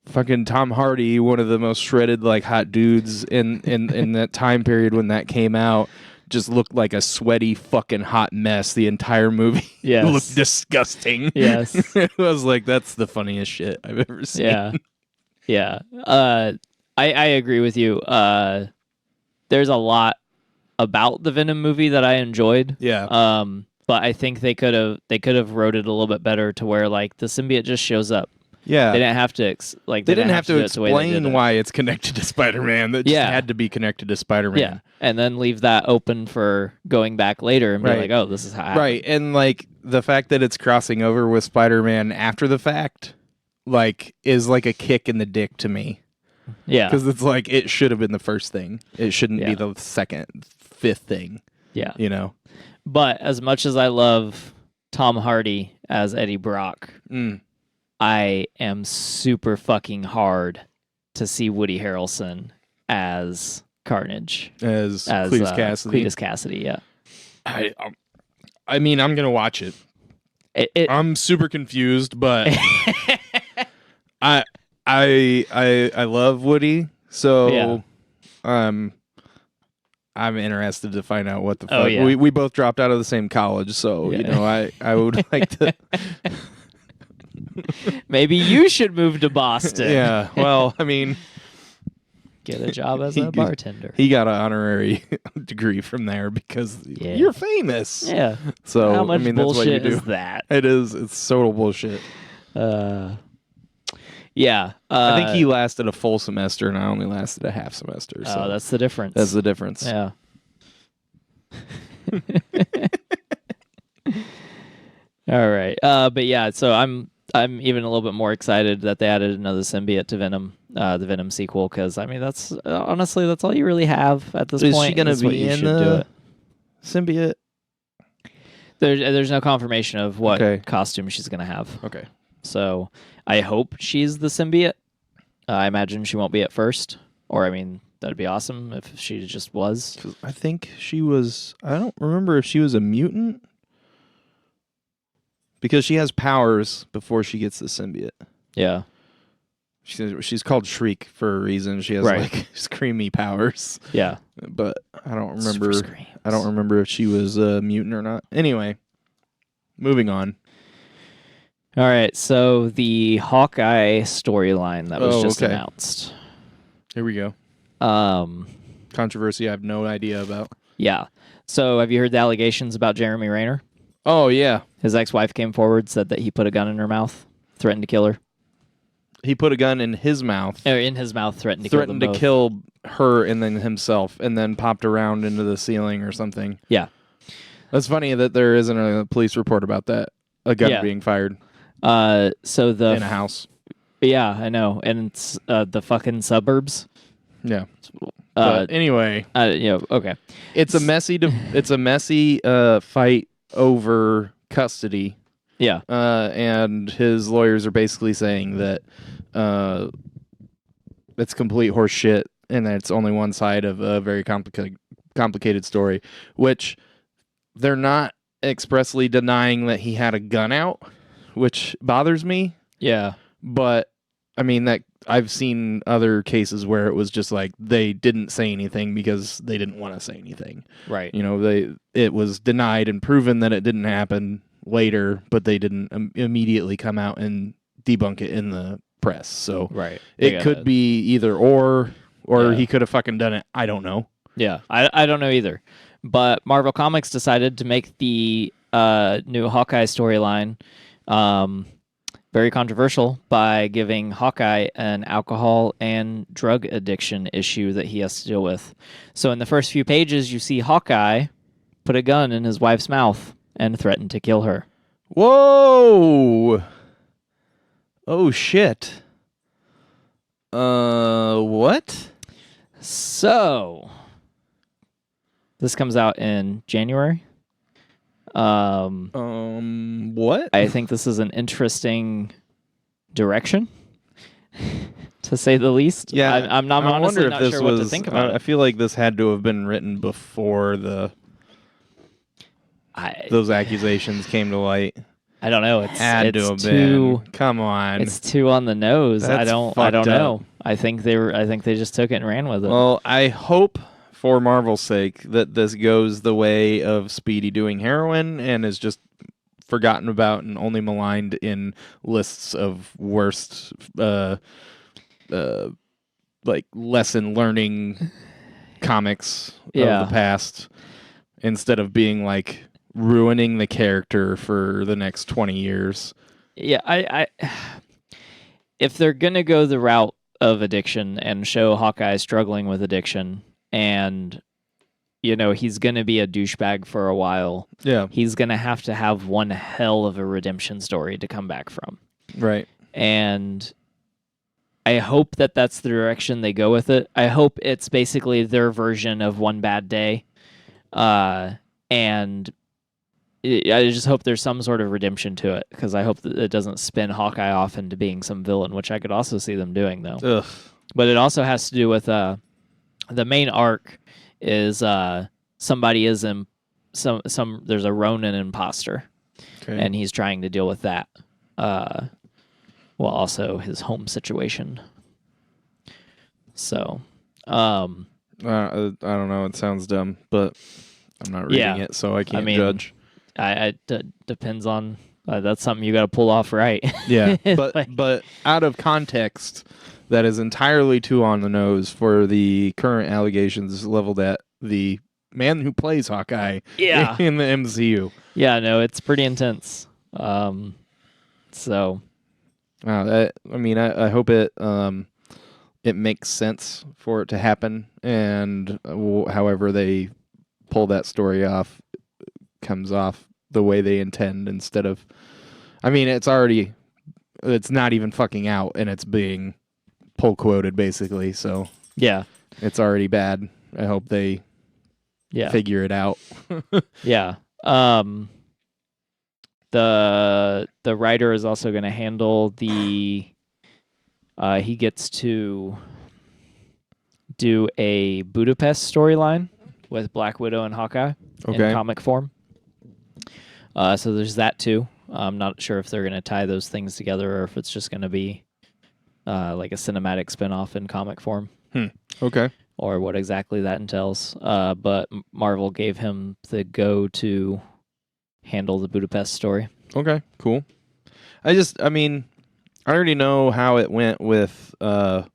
Speaker 1: fucking Tom Hardy, one of the most shredded, like, hot dudes in that time period when that came out, just looked like a sweaty fucking hot mess the entire movie.
Speaker 2: Yes.
Speaker 1: It looked disgusting.
Speaker 2: Yes.
Speaker 1: I was like, that's the funniest shit I've ever seen.
Speaker 2: Yeah. Yeah. I agree with you. There's a lot about the Venom movie that I enjoyed.
Speaker 1: Yeah.
Speaker 2: But I think they could have wrote it a little bit better to where like the symbiote just shows up.
Speaker 1: Yeah.
Speaker 2: They didn't have to they
Speaker 1: didn't have to
Speaker 2: do it the way they did
Speaker 1: explain
Speaker 2: it.
Speaker 1: why it's connected to Spider-Man. That just had to be connected to Spider-Man.
Speaker 2: Yeah. And then leave that open for going back later and be like, oh, this is how it happened.
Speaker 1: Right. And like the fact that it's crossing over with Spider-Man after the fact, like, is like a kick in the dick to me.
Speaker 2: Yeah.
Speaker 1: Because it's like it should have been the first thing. It shouldn't be the second, fifth thing.
Speaker 2: Yeah.
Speaker 1: You know?
Speaker 2: But as much as I love Tom Hardy as Eddie Brock, I am super fucking hard to see Woody Harrelson as Carnage.
Speaker 1: As Cletus Cassidy.
Speaker 2: Cletus Cassidy, yeah.
Speaker 1: I mean, I'm going to watch it. I'm super confused, but I love Woody, so I'm interested to find out what the fuck.
Speaker 2: Yeah.
Speaker 1: We both dropped out of the same college, so you know, I would like to.
Speaker 2: Maybe you should move to Boston.
Speaker 1: Yeah, well, I mean,
Speaker 2: get a job as a bartender.
Speaker 1: He got an honorary degree from there because you're famous.
Speaker 2: Yeah.
Speaker 1: So
Speaker 2: how much
Speaker 1: I mean, that's what you
Speaker 2: bullshit
Speaker 1: do.
Speaker 2: is that?
Speaker 1: It is. It's total bullshit.
Speaker 2: Yeah.
Speaker 1: I think he lasted a full semester, and I only lasted a half semester. So
Speaker 2: that's the difference.
Speaker 1: That's the difference.
Speaker 2: Yeah. All right. But yeah, so I'm even a little bit more excited that they added another symbiote to Venom, the Venom sequel, because I mean that's honestly that's all you really have at this point.
Speaker 1: Is she gonna be in the symbiote?
Speaker 2: There's no confirmation of what costume she's gonna have.
Speaker 1: Okay.
Speaker 2: So I hope she's the symbiote. I imagine she won't be at first, or I mean that'd be awesome if she just was.
Speaker 1: I think she was. I don't remember if she was a mutant. Because she has powers before she gets the symbiote.
Speaker 2: Yeah.
Speaker 1: She's called Shriek for a reason. She has like screamy powers.
Speaker 2: Yeah.
Speaker 1: But I don't remember. I don't remember if she was a mutant or not. Anyway, moving on.
Speaker 2: All right. So the Hawkeye storyline that was just announced.
Speaker 1: Here we go. Controversy I have no idea about.
Speaker 2: Yeah. So have you heard the allegations about Jeremy Renner?
Speaker 1: Oh, yeah.
Speaker 2: His ex-wife came forward, said that he put a gun in her mouth, threatened to kill her.
Speaker 1: He put a gun in his mouth.
Speaker 2: Or in his mouth, threatened to
Speaker 1: kill her and then himself, and then popped around into the ceiling or something.
Speaker 2: Yeah.
Speaker 1: That's funny that there isn't a police report about that. A gun being fired.
Speaker 2: In a
Speaker 1: house.
Speaker 2: Yeah, I know. And it's the fucking suburbs.
Speaker 1: Yeah. But anyway.
Speaker 2: Okay.
Speaker 1: It's a messy fight over custody.
Speaker 2: Yeah.
Speaker 1: And his lawyers are basically saying that it's complete horse shit and that it's only one side of a very complicated story, which they're not expressly denying that he had a gun out, which bothers me.
Speaker 2: Yeah.
Speaker 1: But I mean that I've seen other cases where it was just like they didn't say anything because they didn't want to say anything.
Speaker 2: Right.
Speaker 1: You know, it was denied and proven that it didn't happen later, but they didn't immediately come out and debunk it in the press. So it could be either or he could have fucking done it. I don't know.
Speaker 2: Yeah, I don't know either. But Marvel Comics decided to make the new Hawkeye storyline very controversial by giving Hawkeye an alcohol and drug addiction issue that he has to deal with. So in the first few pages, you see Hawkeye put a gun in his wife's mouth and threaten to kill her.
Speaker 1: Whoa! Oh, shit. What?
Speaker 2: So, this comes out in January.
Speaker 1: What?
Speaker 2: I think this is an interesting direction. to say the least.
Speaker 1: Yeah,
Speaker 2: I'm
Speaker 1: I
Speaker 2: honestly
Speaker 1: wonder if
Speaker 2: not
Speaker 1: this
Speaker 2: sure what to
Speaker 1: was.
Speaker 2: think about
Speaker 1: I
Speaker 2: it.
Speaker 1: feel like this had to have been written before those accusations came to light.
Speaker 2: I don't know.
Speaker 1: Had to have
Speaker 2: too.
Speaker 1: been. Come on.
Speaker 2: It's too on the nose. I
Speaker 1: That's
Speaker 2: don't
Speaker 1: fucked
Speaker 2: know.
Speaker 1: up.
Speaker 2: I think they just took it and ran with it.
Speaker 1: Well, I hope for Marvel's sake that this goes the way of Speedy doing heroin and is just forgotten about and only maligned in lists of worst like lesson learning comics of the past, instead of being like ruining the character for the next 20 years.
Speaker 2: Yeah, I if they're gonna go the route of addiction and show Hawkeye struggling with addiction, and he's gonna be a douchebag for a while, he's gonna have to have one hell of a redemption story to come back from.
Speaker 1: Right.
Speaker 2: And I hope that that's the direction they go with it. I hope it's basically their version of One Bad Day, and I just hope there's some sort of redemption to it, because I hope that it doesn't spin Hawkeye off into being some villain, which I could also see them doing, though.
Speaker 1: Ugh.
Speaker 2: But it also has to do with the main arc is somebody is there's a Ronin imposter, and he's trying to deal with that, while also his home situation. So,
Speaker 1: I don't know. It sounds dumb, but I'm not reading it, so I can't judge.
Speaker 2: Depends on that's something you got to pull off, right?
Speaker 1: Yeah, but out of context, that is entirely too on the nose for the current allegations leveled at the man who plays Hawkeye in the MCU.
Speaker 2: Yeah, no, it's pretty intense. So,
Speaker 1: I hope it makes sense for it to happen, and however they pull that story off comes off the way they intend, instead of, it's not even fucking out, and it's being pull quoted basically, so
Speaker 2: yeah,
Speaker 1: it's already bad. I hope they figure it out.
Speaker 2: Yeah. The writer is also going to handle the he gets to do a Budapest storyline with Black Widow and Hawkeye in comic form. So there's that too. I'm not sure if they're going to tie those things together, or if it's just going to be like a cinematic spinoff in comic form.
Speaker 1: Okay.
Speaker 2: Or what exactly that entails. But Marvel gave him the go to handle the Budapest story.
Speaker 1: Okay, cool. I already know how it went with the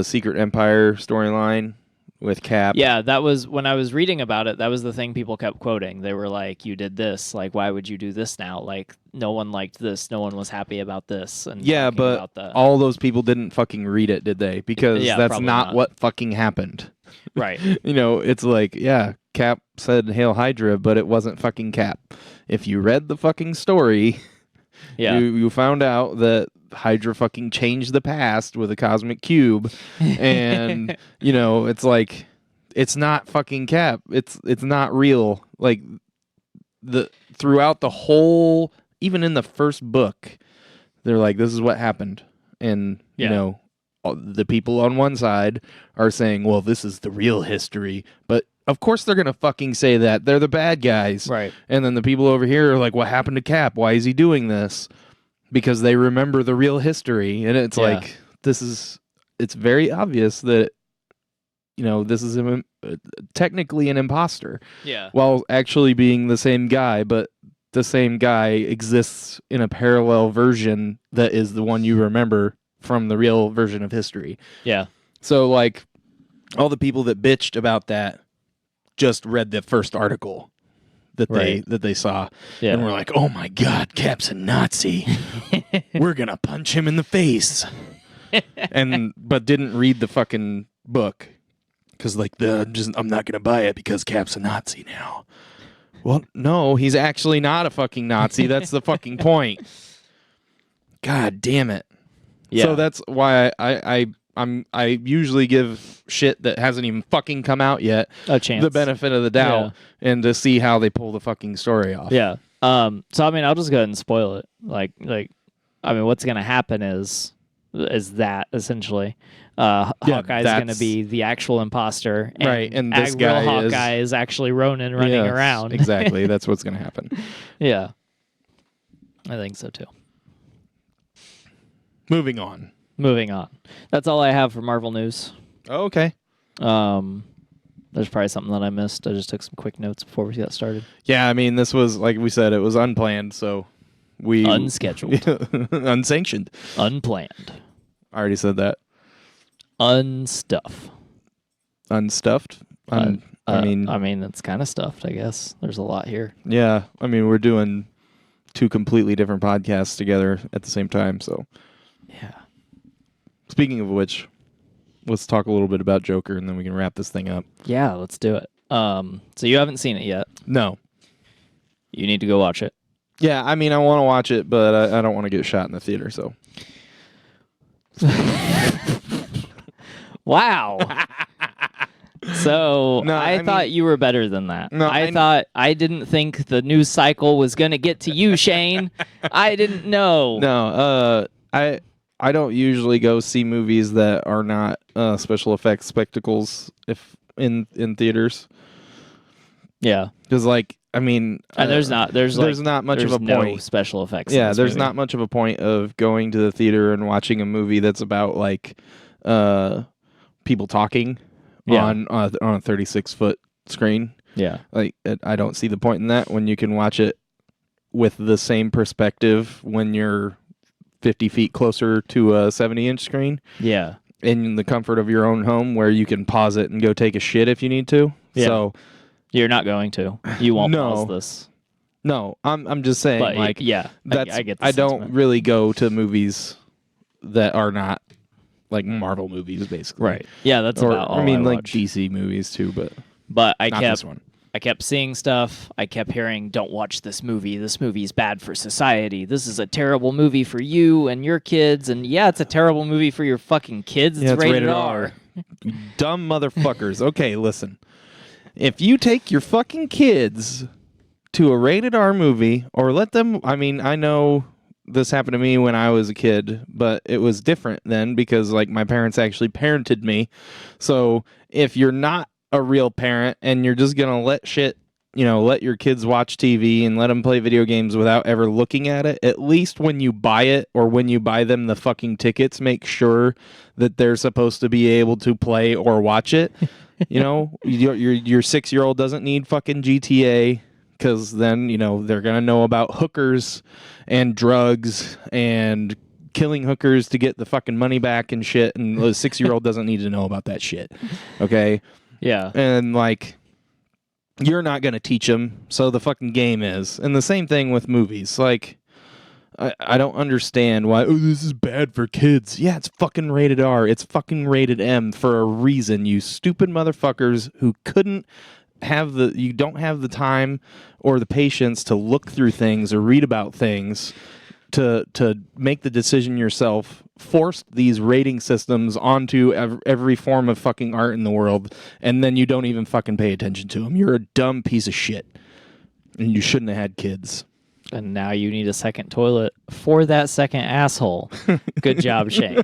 Speaker 1: Secret Empire storyline with Cap.
Speaker 2: Yeah, that was, when I was reading about it, that was the thing people kept quoting. They were like, you did this. Like, why would you do this now? Like, no one liked this. No one was happy about this. And
Speaker 1: yeah, but all those people didn't fucking read it, did they? Because that's not what fucking happened.
Speaker 2: Right.
Speaker 1: It's like, yeah, Cap said Hail Hydra, but it wasn't fucking Cap. If you read the fucking story, you found out that Hydra fucking changed the past with a cosmic cube, and it's like, it's not fucking Cap. It's not real. Like, throughout the whole, even in the first book, they're like, this is what happened, and the people on one side are saying, well, this is the real history, but of course they're gonna fucking say that. They're the bad guys,
Speaker 2: right? And
Speaker 1: then the people over here are like, what happened to Cap? Why is he doing this? Because they remember the real history, and it's like, it's very obvious that this is technically an imposter, while actually being the same guy, but the same guy exists in a parallel version that is the one you remember from the real version of history.
Speaker 2: Yeah.
Speaker 1: So, like, all the people that bitched about that just read the first article that they saw, and were like, "Oh my God, Cap's a Nazi. We're gonna punch him in the face," but didn't read the fucking book, because like, I'm not gonna buy it because Cap's a Nazi now. Well, no, he's actually not a fucking Nazi. That's the fucking point. God damn it. Yeah. So that's why I usually give shit that hasn't even fucking come out yet
Speaker 2: a chance,
Speaker 1: the benefit of the doubt, and to see how they pull the fucking story off.
Speaker 2: Yeah. So I'll just go ahead and spoil it. Like what's gonna happen is, is that essentially. Hawkeye's going to
Speaker 1: that's-
Speaker 2: be the actual imposter, and
Speaker 1: Right, and this
Speaker 2: real
Speaker 1: guy
Speaker 2: Hawkeye is actually Ronin running
Speaker 1: Yes,
Speaker 2: around.
Speaker 1: Exactly. That's what's going to happen.
Speaker 2: Yeah, I think so too.
Speaker 1: Moving on.
Speaker 2: Moving on. That's all I have for Marvel news.
Speaker 1: Oh, okay.
Speaker 2: There's probably something that I missed. I just took some quick notes before we got started.
Speaker 1: Yeah, I mean, this was, like we said, it was unplanned, so we...
Speaker 2: Unscheduled.
Speaker 1: Unsanctioned.
Speaker 2: Unplanned.
Speaker 1: I already said that.
Speaker 2: Unstuff.
Speaker 1: Unstuffed? I mean,
Speaker 2: it's kind of stuffed, I guess. There's a lot here.
Speaker 1: yeah. I mean, we're doing 2 completely different podcasts together at the same time, so...
Speaker 2: Yeah.
Speaker 1: Speaking of which, let's talk a little bit about Joker, and then we can wrap this thing up.
Speaker 2: Yeah, let's do it. So you haven't seen it yet.
Speaker 1: No.
Speaker 2: You need to go watch it.
Speaker 1: Yeah, I mean, I want to watch it, but I don't want to get shot in the theater, so...
Speaker 2: Wow. So
Speaker 1: No,
Speaker 2: I thought you were better than that.
Speaker 1: No,
Speaker 2: I didn't think the news cycle was going to get to you, Shane. I didn't know.
Speaker 1: No, I don't usually go see movies that are not special effects spectacles if in theaters.
Speaker 2: Yeah.
Speaker 1: Because, like, I mean...
Speaker 2: And there's not
Speaker 1: much of a
Speaker 2: no
Speaker 1: point.
Speaker 2: special effects.
Speaker 1: Yeah,
Speaker 2: in this
Speaker 1: there's
Speaker 2: movie.
Speaker 1: not much of a point of going to the theater and watching a movie that's about, like, people talking on a 36-foot screen.
Speaker 2: Yeah.
Speaker 1: Like, I don't see the point in that when you can watch it with the same perspective when you're 50 feet closer to a 70-inch screen.
Speaker 2: Yeah.
Speaker 1: In the comfort of your own home where you can pause it and go take a shit if you need to.
Speaker 2: Yeah.
Speaker 1: So
Speaker 2: You're not going to. You won't
Speaker 1: No.
Speaker 2: pause this.
Speaker 1: no, I'm just saying,
Speaker 2: But
Speaker 1: like,
Speaker 2: yeah,
Speaker 1: that's
Speaker 2: I get the
Speaker 1: I don't
Speaker 2: sentiment.
Speaker 1: really go to movies that are not like Marvel movies, basically.
Speaker 2: Right. Yeah, that's
Speaker 1: Or
Speaker 2: about all
Speaker 1: I mean, like
Speaker 2: watch.
Speaker 1: DC movies too, but
Speaker 2: But
Speaker 1: not this one.
Speaker 2: I kept seeing stuff. I kept hearing, "Don't watch this movie. This movie's bad for society. This is a terrible movie for you and your kids." And yeah, it's a terrible movie for your fucking kids. It's,
Speaker 1: Yeah, it's
Speaker 2: rated
Speaker 1: rated
Speaker 2: R.
Speaker 1: You dumb motherfuckers. Okay, listen. If you take your fucking kids to a rated R movie or let them, I mean, I know this happened to me when I was a kid, but it was different then because, like, my parents actually parented me. So if you're not a real parent and you're just gonna let your kids watch TV and let them play video games without ever looking at it, at least when you buy it or when you buy them the fucking tickets, make sure that they're supposed to be able to play or watch it. Your 6-year-old doesn't need fucking GTA because then they're gonna know about hookers and drugs and killing hookers to get the fucking money back and shit, and the 6-year-old doesn't need to know about that shit. Okay.
Speaker 2: Yeah.
Speaker 1: And, like, you're not going to teach them, so the fucking game is. And the same thing with movies. Like, I don't understand why, this is bad for kids. Yeah, it's fucking rated R. It's fucking rated M for a reason, you stupid motherfuckers who you don't have the time or the patience to look through things or read about things to make the decision yourself, forced these rating systems onto every form of fucking art in the world, and then you don't even fucking pay attention to them. You're a dumb piece of shit, and you shouldn't have had kids.
Speaker 2: And now you need a second toilet for that second asshole. Good job, Shane.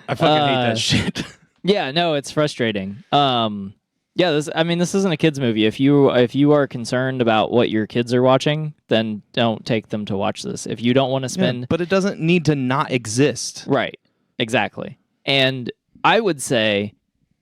Speaker 1: I fucking hate that shit.
Speaker 2: Yeah, no, it's frustrating. Yeah, this isn't a kids movie. If you are concerned about what your kids are watching, then don't take them to watch this. If you don't want to spend
Speaker 1: Yeah, but it doesn't need to not exist.
Speaker 2: Right. Exactly. And I would say,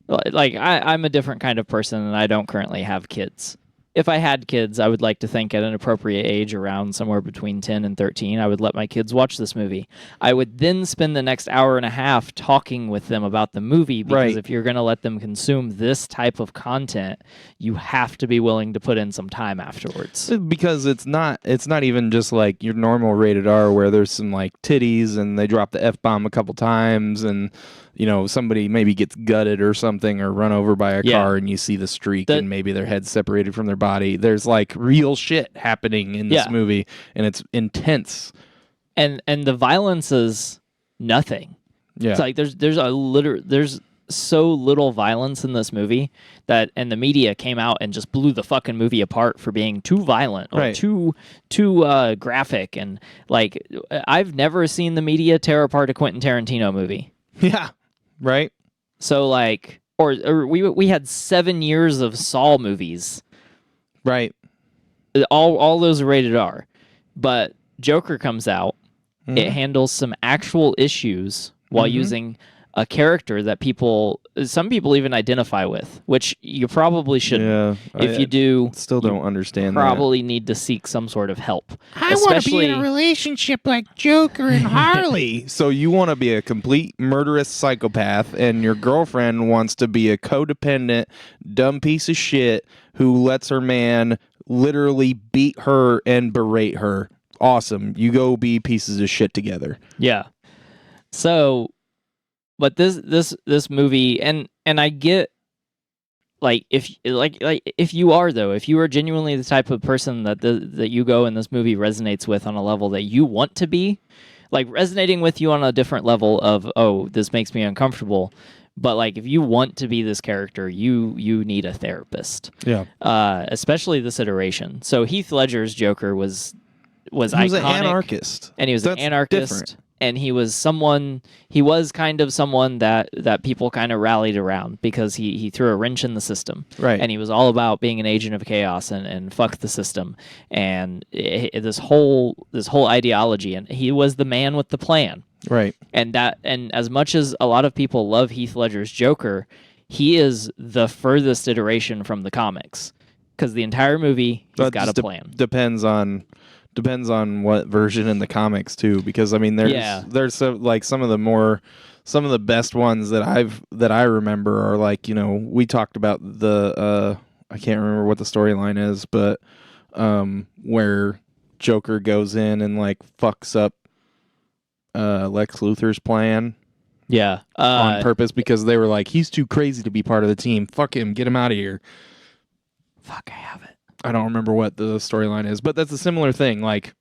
Speaker 2: like, I'm a different kind of person and I don't currently have kids. If I had kids, I would like to think at an appropriate age, around somewhere between 10 and 13, I would let my kids watch this movie. I would then spend the next hour and a half talking with them about the movie, because
Speaker 1: Right.
Speaker 2: if you're going to let them consume this type of content, you have to be willing to put in some time afterwards.
Speaker 1: Because it's not even just like your normal rated R where there's some like titties and they drop the F-bomb a couple times and somebody maybe gets gutted or something or run over by a car and you see the streak and maybe their head's separated from their body. There's like real shit happening in this movie and it's intense. And
Speaker 2: the violence is nothing.
Speaker 1: Yeah.
Speaker 2: It's like there's so little violence in this movie and the media came out and just blew the fucking movie apart for being too violent or
Speaker 1: Right.
Speaker 2: too graphic. And like, I've never seen the media tear apart a Quentin Tarantino movie.
Speaker 1: Yeah. Right.
Speaker 2: So like, or we had 7 years of Saw movies.
Speaker 1: Right.
Speaker 2: All those are rated R, but Joker comes out.
Speaker 1: Mm-hmm.
Speaker 2: It handles some actual issues while using a character that some people even identify with, which you probably shouldn't.
Speaker 1: Yeah,
Speaker 2: If you do,
Speaker 1: still don't understand
Speaker 2: probably need to seek some sort of help.
Speaker 1: I want to be in a relationship like Joker and Harley. So you want to be a complete murderous psychopath, and your girlfriend wants to be a codependent, dumb piece of shit who lets her man literally beat her and berate her. Awesome. You go be pieces of shit together.
Speaker 2: Yeah. So, but this movie, and I get, like, if you are genuinely the type of person that you go and this movie resonates with on a level that you want to be, like resonating with you on a different level of, oh, this makes me uncomfortable. But like, if you want to be this character, you need a therapist.
Speaker 1: Yeah.
Speaker 2: Especially this iteration. So Heath Ledger's Joker was
Speaker 1: He was
Speaker 2: iconic,
Speaker 1: an anarchist.
Speaker 2: and he was
Speaker 1: That's
Speaker 2: an anarchist.
Speaker 1: different.
Speaker 2: And he was kind of someone that people kind of rallied around because he threw a wrench in the system.
Speaker 1: Right.
Speaker 2: And he was all about being an agent of chaos and fuck the system. And this whole ideology, and he was the man with the plan.
Speaker 1: Right.
Speaker 2: And as much as a lot of people love Heath Ledger's Joker, he is the furthest iteration from the comics. Because the entire movie, he's got a plan.
Speaker 1: Depends on what version in the comics too, because I mean there's some of the best ones that I remember are like, you know, we talked about the I can't remember what the storyline is, but where Joker goes in and like fucks up Lex Luthor's plan.
Speaker 2: Yeah.
Speaker 1: On purpose, because they were like, he's too crazy to be part of the team. Fuck him, get him out of here.
Speaker 2: Fuck, I have it.
Speaker 1: I don't remember what the storyline is, but that's a similar thing. Like,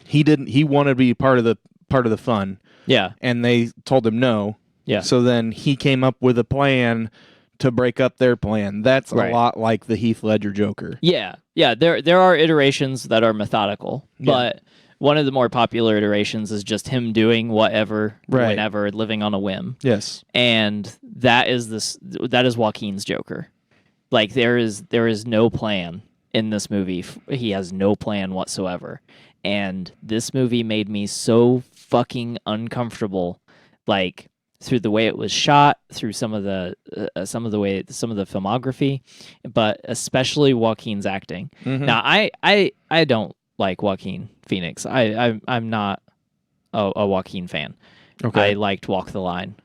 Speaker 1: he wanted to be part of the fun.
Speaker 2: Yeah.
Speaker 1: And they told him no.
Speaker 2: Yeah.
Speaker 1: So then he came up with a plan to break up their plan. That's
Speaker 2: Right.
Speaker 1: a lot like the Heath Ledger Joker.
Speaker 2: Yeah. Yeah. There are iterations that are methodical,
Speaker 1: Yeah.
Speaker 2: but one of the more popular iterations is just him doing whatever,
Speaker 1: Right.
Speaker 2: whenever, living on a whim.
Speaker 1: Yes.
Speaker 2: And that is Joaquin's Joker. Like, there is no plan in this movie. He has no plan whatsoever. And this movie made me so fucking uncomfortable, like, through the way it was shot, through some of the filmography, but especially Joaquin's acting.
Speaker 1: Mm-hmm.
Speaker 2: Now, I don't like Joaquin Phoenix. I'm not a Joaquin fan.
Speaker 1: Okay.
Speaker 2: I liked Walk the Line.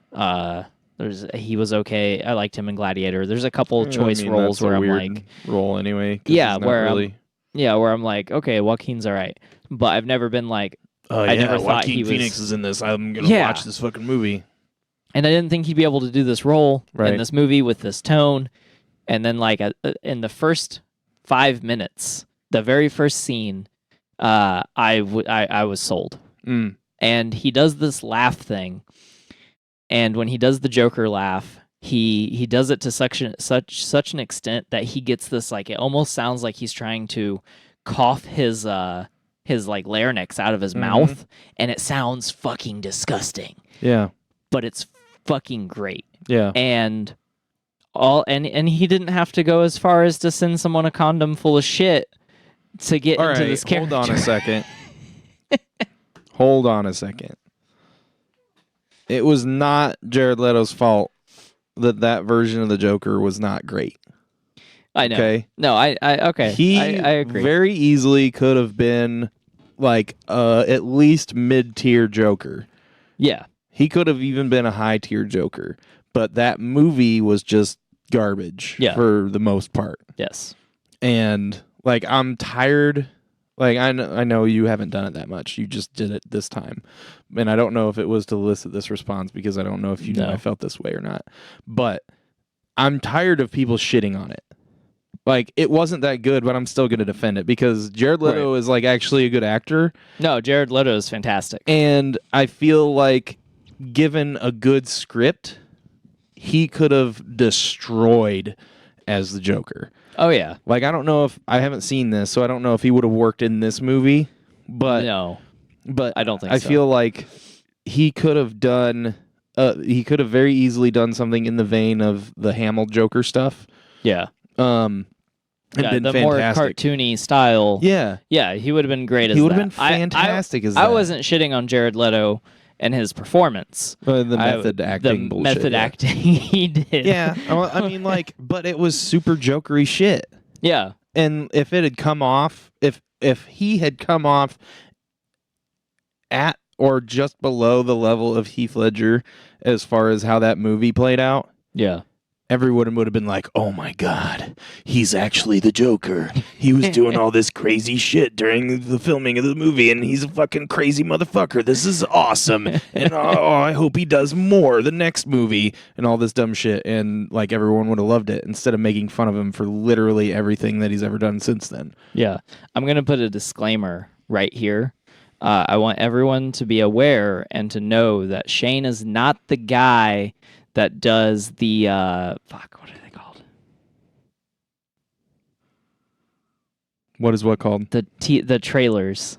Speaker 2: He was okay. I liked him in Gladiator. There's a couple choice roles where I'm like,
Speaker 1: role anyway.
Speaker 2: yeah, where
Speaker 1: really...
Speaker 2: I'm like, okay, Joaquin's all right, but I've never been like,
Speaker 1: I
Speaker 2: never thought
Speaker 1: Joaquin
Speaker 2: he was.
Speaker 1: Phoenix is in this. I'm gonna watch this fucking movie.
Speaker 2: And I didn't think he'd be able to do this role
Speaker 1: Right.
Speaker 2: in this movie with this tone. And then, like, in the first 5 minutes, the very first scene, I was sold.
Speaker 1: Mm.
Speaker 2: And he does this laugh thing. And when he does the Joker laugh, he does it to such an extent that he gets this, like, it almost sounds like he's trying to cough his like larynx out of his mouth, and it sounds fucking disgusting.
Speaker 1: Yeah.
Speaker 2: But it's fucking great.
Speaker 1: Yeah.
Speaker 2: And he didn't have to go as far as to send someone a condom full of shit to get into this character.
Speaker 1: Hold on a second. Hold on a second. It was not Jared Leto's fault that version of the Joker was not great.
Speaker 2: I know.
Speaker 1: Okay.
Speaker 2: No, I okay. I agree.
Speaker 1: Very easily could have been like at least mid-tier Joker.
Speaker 2: Yeah.
Speaker 1: He could have even been a high-tier Joker, but that movie was just garbage for the most part.
Speaker 2: Yes.
Speaker 1: And like, I'm tired. Like, I know you haven't done it that much. You just did it this time. And I don't know if it was to elicit this response, because I don't know if you knew I felt this way or not. But I'm tired of people shitting on it. Like, it wasn't that good, but I'm still going to defend it, because Jared Leto is, like, actually a good actor.
Speaker 2: No, Jared Leto is fantastic.
Speaker 1: And I feel like, given a good script, he could have destroyed as the Joker.
Speaker 2: Oh yeah.
Speaker 1: Like, I don't know if I haven't seen this, so I don't know if he would have worked in this movie, but
Speaker 2: No.
Speaker 1: but
Speaker 2: I don't think
Speaker 1: I
Speaker 2: so.
Speaker 1: feel like he could have done he could have very easily done something in the vein of the Hamill Joker stuff.
Speaker 2: Yeah.
Speaker 1: And been
Speaker 2: the
Speaker 1: fantastic.
Speaker 2: more cartoony style.
Speaker 1: Yeah.
Speaker 2: Yeah, he would have been great as
Speaker 1: He
Speaker 2: that.
Speaker 1: would have been fantastic as that.
Speaker 2: I wasn't shitting on Jared Leto and his performance.
Speaker 1: The method acting
Speaker 2: the
Speaker 1: bullshit.
Speaker 2: method acting he did.
Speaker 1: Yeah. Well, I mean, like, but it was super jokery shit.
Speaker 2: Yeah.
Speaker 1: And if it had come off, if he had come off at or just below the level of Heath Ledger as far as how that movie played out,
Speaker 2: Yeah.
Speaker 1: everyone would have been like, oh my God, he's actually the Joker. He was doing all this crazy shit during the filming of the movie, and he's a fucking crazy motherfucker. This is awesome. And I hope he does more the next movie, and all this dumb shit. And like everyone would have loved it instead of making fun of him for literally everything that he's ever done since then.
Speaker 2: Yeah. I'm going to put a disclaimer right here. I want everyone to be aware and to know that Shane is not the guy that does the what are they called?
Speaker 1: What is what called?
Speaker 2: The trailers.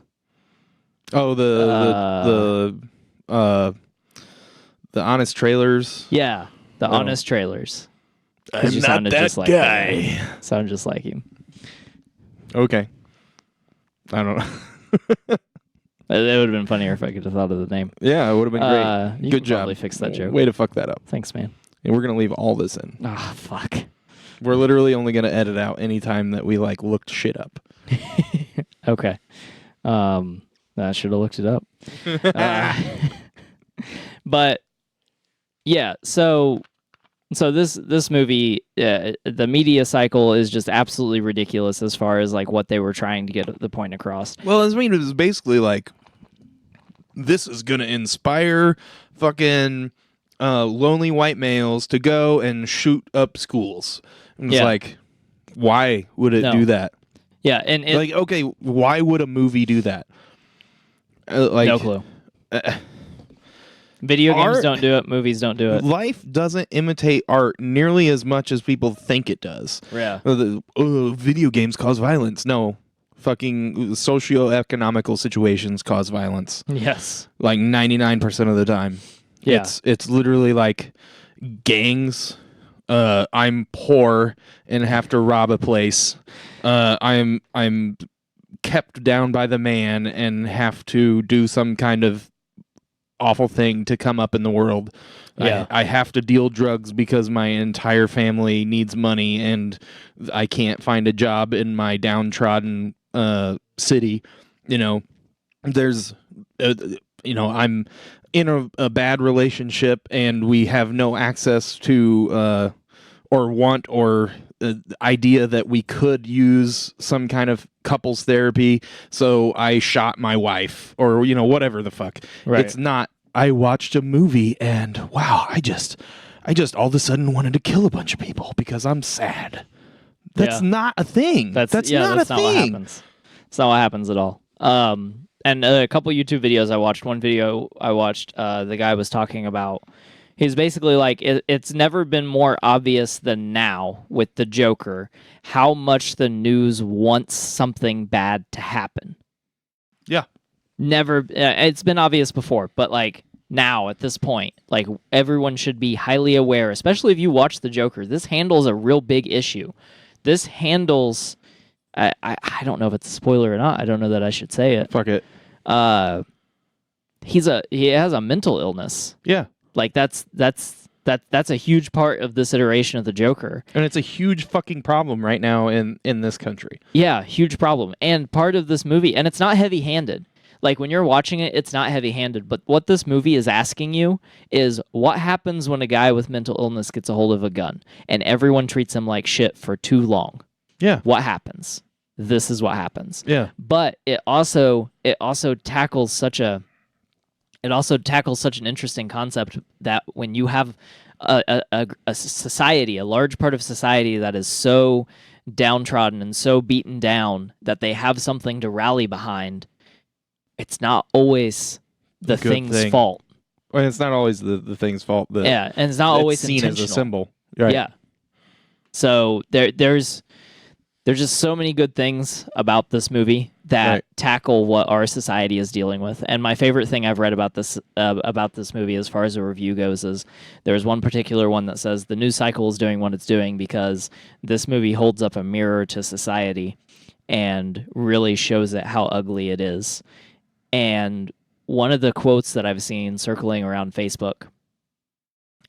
Speaker 1: Oh, the honest trailers.
Speaker 2: Yeah, the
Speaker 1: Oh.
Speaker 2: honest trailers.
Speaker 1: I'm
Speaker 2: you
Speaker 1: not
Speaker 2: sounded
Speaker 1: that
Speaker 2: just like
Speaker 1: guy.
Speaker 2: Sound just like him.
Speaker 1: Okay. I don't know.
Speaker 2: It would have been funnier if I could have thought of the name.
Speaker 1: Yeah, it would have been great.
Speaker 2: You
Speaker 1: Good
Speaker 2: can
Speaker 1: job.
Speaker 2: probably fix that joke.
Speaker 1: Way to fuck that up.
Speaker 2: Thanks, man.
Speaker 1: And we're gonna leave all this in.
Speaker 2: Ah, fuck.
Speaker 1: We're literally only gonna edit out any time that we like looked shit up.
Speaker 2: Okay. I should have looked it up. But yeah, so this movie, the media cycle is just absolutely ridiculous as far as like what they were trying to get the point across.
Speaker 1: Well, I mean, it was basically like, this is gonna inspire fucking lonely white males to go and shoot up schools. And it's like, why would it do that?
Speaker 2: Yeah, and
Speaker 1: like, okay, why would a movie do that? Like,
Speaker 2: no clue. Video games
Speaker 1: art,
Speaker 2: don't do it. Movies don't do it.
Speaker 1: Life doesn't imitate art nearly as much as people think it does.
Speaker 2: Yeah.
Speaker 1: Video games cause violence. No. Fucking socio-economical situations cause violence.
Speaker 2: Yes.
Speaker 1: Like 99% of the time.
Speaker 2: Yeah.
Speaker 1: It's literally like gangs. I'm poor and have to rob a place. I'm kept down by the man and have to do some kind of awful thing to come up in the world.
Speaker 2: Yeah.
Speaker 1: I have to deal drugs because my entire family needs money and I can't find a job in my downtrodden city. You know, there's I'm in a bad relationship and we have no access to or want or idea that we could use some kind of couples therapy, so I shot my wife, or whatever the fuck.
Speaker 2: Right.
Speaker 1: It's not, I watched a movie and wow, I just all of a sudden wanted to kill a bunch of people because I'm sad. That's not a thing. That's not a thing.
Speaker 2: What happens. It's not what happens at all. And a couple YouTube videos I watched. One video I watched, the guy was talking about, he's basically like, it's never been more obvious than now with the Joker how much the news wants something bad to happen.
Speaker 1: Yeah.
Speaker 2: Never, it's been obvious before, but like now at this point, like everyone should be highly aware, especially if you watch the Joker. This handles a real big issue. This handles, I don't know if it's a spoiler or not. I don't know that I should say it.
Speaker 1: Fuck it.
Speaker 2: He has a mental illness.
Speaker 1: Yeah.
Speaker 2: Like that's a huge part of this iteration of the Joker.
Speaker 1: And it's a huge fucking problem right now in this country.
Speaker 2: Yeah, huge problem. And part of this movie, and it's not heavy-handed. Like when you're watching it, it's not heavy-handed. But what this movie is asking you is what happens when a guy with mental illness gets a hold of a gun and everyone treats him like shit for too long?
Speaker 1: Yeah.
Speaker 2: What happens? This is what happens.
Speaker 1: Yeah.
Speaker 2: But it also tackles such an interesting concept that when you have a society, a large part of society that is so downtrodden and so beaten down that they have something to rally behind, it's not always the thing's fault.
Speaker 1: Well, it's not always the thing's fault.
Speaker 2: Yeah, and it's not always
Speaker 1: seen
Speaker 2: intentional.
Speaker 1: as a symbol. Right.
Speaker 2: Yeah. So there's just so many good things about this movie that tackle what our society is dealing with. And my favorite thing I've read about this movie, as far as a review goes, is there's one particular one that says the news cycle is doing what it's doing because this movie holds up a mirror to society and really shows it how ugly it is. And one of the quotes that I've seen circling around Facebook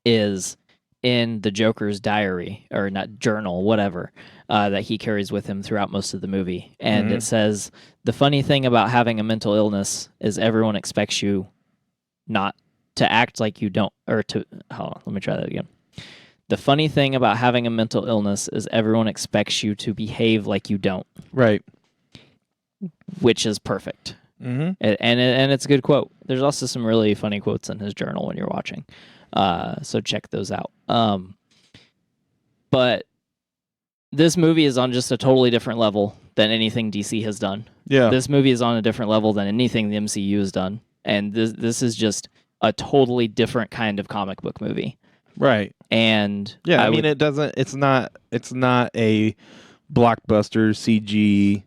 Speaker 2: is in the Joker's diary, or not journal, whatever, that he carries with him throughout most of the movie. And it says, the funny thing about having a mental illness is everyone expects you not to act like you don't, or to, hold on, let me try that again. The funny thing about having a mental illness is everyone expects you to behave like you don't.
Speaker 1: Right.
Speaker 2: Which is perfect. And it's a good quote. There's also some really funny quotes in his journal when you're watching. So check those out. But this movie is on just a totally different level than anything DC has done.
Speaker 1: Yeah.
Speaker 2: This movie is on a different level than anything the MCU has done. And this is just a totally different kind of comic book movie.
Speaker 1: Right.
Speaker 2: And
Speaker 1: yeah, I mean, it's not a blockbuster CG,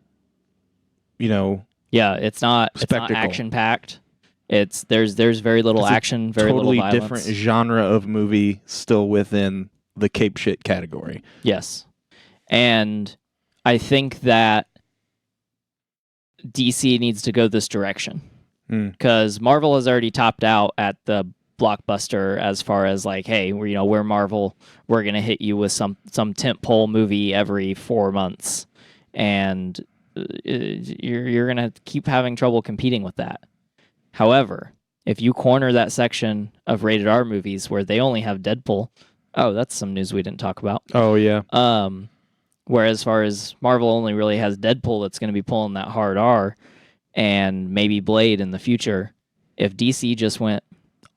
Speaker 2: yeah, it's not
Speaker 1: spectacle.
Speaker 2: action packed. There's very little action, very little violence.
Speaker 1: Totally different genre of movie, still within the cape shit category.
Speaker 2: Yes. And I think that DC needs to go this direction. Because Marvel has already topped out at the blockbuster as far as like, hey, we're Marvel. We're going to hit you with some tentpole movie every 4 months. And you're going to keep having trouble competing with that. However, if you corner that section of rated R movies where they only have Deadpool, oh, that's some news we didn't talk about.
Speaker 1: Oh, yeah.
Speaker 2: Whereas as far as Marvel only really has Deadpool that's going to be pulling that hard R, and maybe Blade in the future, if DC just went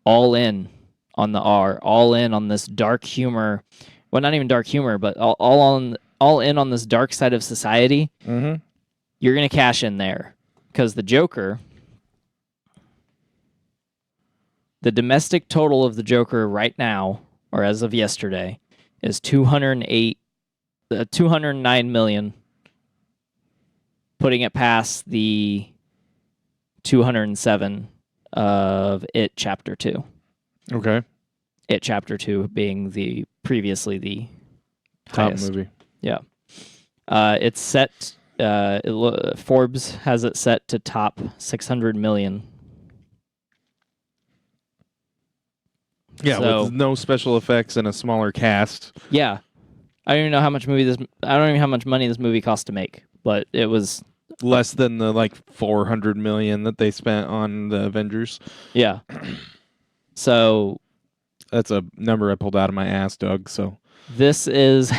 Speaker 2: all in on the R, all in on this dark humor, well, not even dark humor, but all in on this dark side of society, you're going to cash in there. Because the Joker, the domestic total of the Joker right now, or as of yesterday, is 209 million, putting it past the 207 of It Chapter 2.
Speaker 1: Okay.
Speaker 2: It Chapter 2 being previously the
Speaker 1: top
Speaker 2: highest
Speaker 1: movie.
Speaker 2: Yeah. It's set, Forbes has it set to top 600 million.
Speaker 1: Yeah, with no special effects and a smaller cast.
Speaker 2: Yeah. I don't even know how much money this movie cost to make, but it was
Speaker 1: less than the like 400 million that they spent on the Avengers.
Speaker 2: Yeah. So
Speaker 1: that's a number I pulled out of my ass, Doug. So
Speaker 2: this is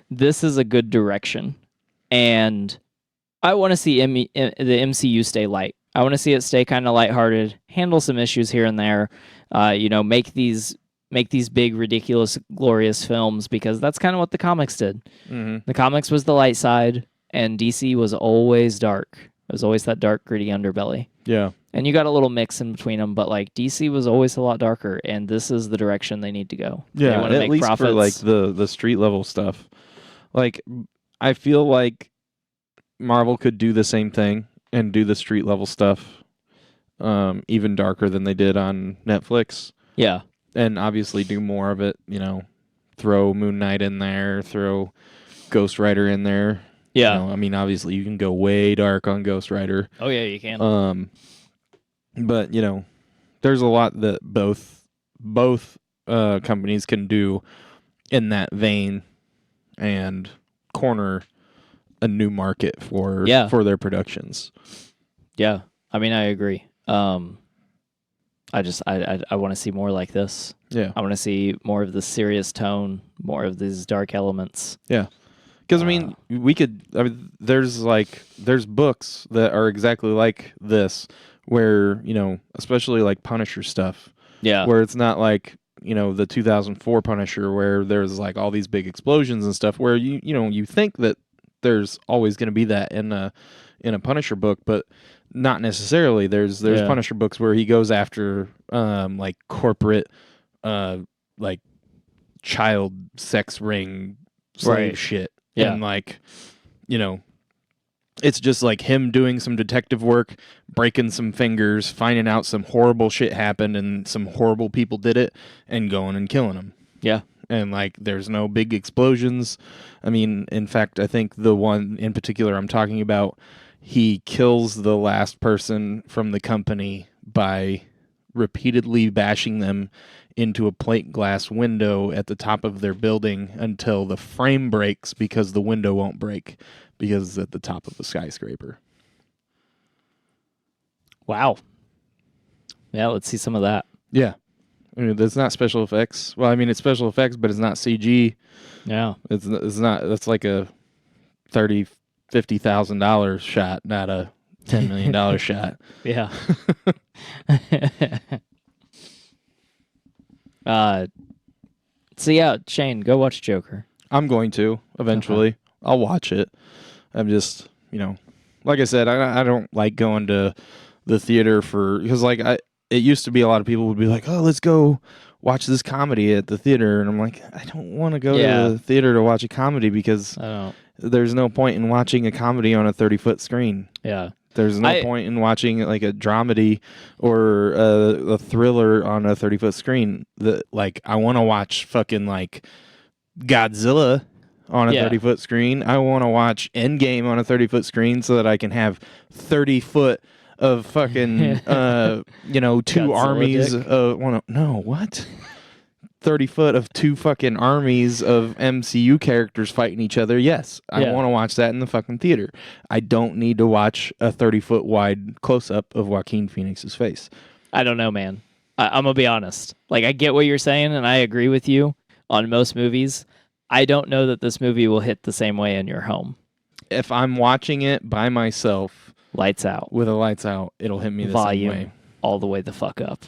Speaker 2: this is a good direction, and I want to see the MCU stay light. I want to see it stay kind of lighthearted, handle some issues here and there. Make these big, ridiculous, glorious films, because that's kind of what the comics did. The comics was the light side, and DC was always dark. It was always that dark, gritty underbelly.
Speaker 1: Yeah.
Speaker 2: And you got a little mix in between them, but like DC was always a lot darker, and this is the direction they need to go.
Speaker 1: Yeah,
Speaker 2: they want to
Speaker 1: at
Speaker 2: make
Speaker 1: least
Speaker 2: profits.
Speaker 1: for like the street level stuff. Like, I feel like Marvel could do the same thing and do the street level stuff, even darker than they did on Netflix.
Speaker 2: Yeah.
Speaker 1: And obviously do more of it, throw Moon Knight in there, throw Ghost Rider in there.
Speaker 2: Yeah.
Speaker 1: I mean, obviously you can go way dark on Ghost Rider.
Speaker 2: Oh yeah, you can.
Speaker 1: But there's a lot that both companies can do in that vein and corner a new market for their productions.
Speaker 2: Yeah. I mean, I agree. I want to see more like this.
Speaker 1: Yeah.
Speaker 2: I want to see more of the serious tone, more of these dark elements.
Speaker 1: Yeah. Because, there's books that are exactly like this where, especially like Punisher stuff.
Speaker 2: Yeah.
Speaker 1: Where it's not like, the 2004 Punisher where there's like all these big explosions and stuff where you think that there's always going to be that in a Punisher book, but Not necessarily. There's
Speaker 2: Yeah.
Speaker 1: Punisher books where he goes after like corporate like child sex ring slave
Speaker 2: Right.
Speaker 1: shit.
Speaker 2: Yeah.
Speaker 1: And like, you know, it's just like him doing some detective work, breaking some fingers, finding out some horrible shit happened and some horrible people did it, and going and killing them.
Speaker 2: Yeah.
Speaker 1: And like there's no big explosions. I mean, in fact, I think the one in particular I'm talking about, he kills the last person from the company by repeatedly bashing them into a plate glass window at the top of their building until the frame breaks because the window won't break because it's at the top of a skyscraper.
Speaker 2: Wow. Yeah, let's see some of that.
Speaker 1: Yeah. I mean, that's not special effects. Well, I mean, it's special effects, but it's not CG.
Speaker 2: Yeah.
Speaker 1: It's not. That's like a $50,000 shot, not a $10 million shot.
Speaker 2: Yeah. So yeah, Shane, go watch Joker.
Speaker 1: I'm going to eventually. I'll watch it. I'm just, like I said, I don't like going to the theater because like it used to be a lot of people would be like, oh, let's go watch this comedy at the theater, and I'm like, I don't want to go to the theater to watch a comedy because there's no point in watching a comedy on a 30-foot screen.
Speaker 2: Yeah.
Speaker 1: There's no point in watching like a dramedy or a thriller on a 30-foot screen. Like I want to watch fucking like Godzilla on a 30-foot screen. I want to watch Endgame on a 30-foot screen so that I can have 30-foot of fucking two
Speaker 2: Godzilla
Speaker 1: armies.
Speaker 2: dick.
Speaker 1: No, what? 30-foot of two fucking armies of MCU characters fighting each other. Yes, I want to watch that in the fucking theater. I don't need to watch a 30-foot wide close-up of Joaquin Phoenix's face.
Speaker 2: I don't know, man. I'm going to be honest. Like, I get what you're saying, and I agree with you on most movies. I don't know that this movie will hit the same way in your home.
Speaker 1: If I'm watching it by myself,
Speaker 2: lights out,
Speaker 1: with the lights out, it'll hit me the
Speaker 2: volume
Speaker 1: same way.
Speaker 2: All the way the fuck up.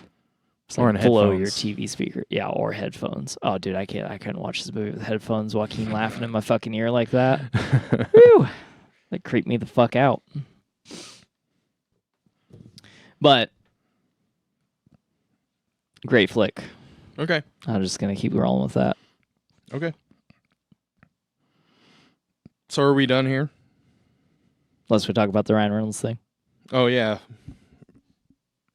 Speaker 1: Or in
Speaker 2: blow
Speaker 1: headphones.
Speaker 2: your TV speaker. Yeah, or headphones. Oh, dude, I couldn't watch this movie with headphones. Joaquin laughing in my fucking ear like that. Whew. That creeped me the fuck out. But great flick.
Speaker 1: Okay.
Speaker 2: I'm just gonna keep rolling with that.
Speaker 1: Okay. So are we done here?
Speaker 2: Unless we talk about the Ryan Reynolds thing.
Speaker 1: Oh, yeah.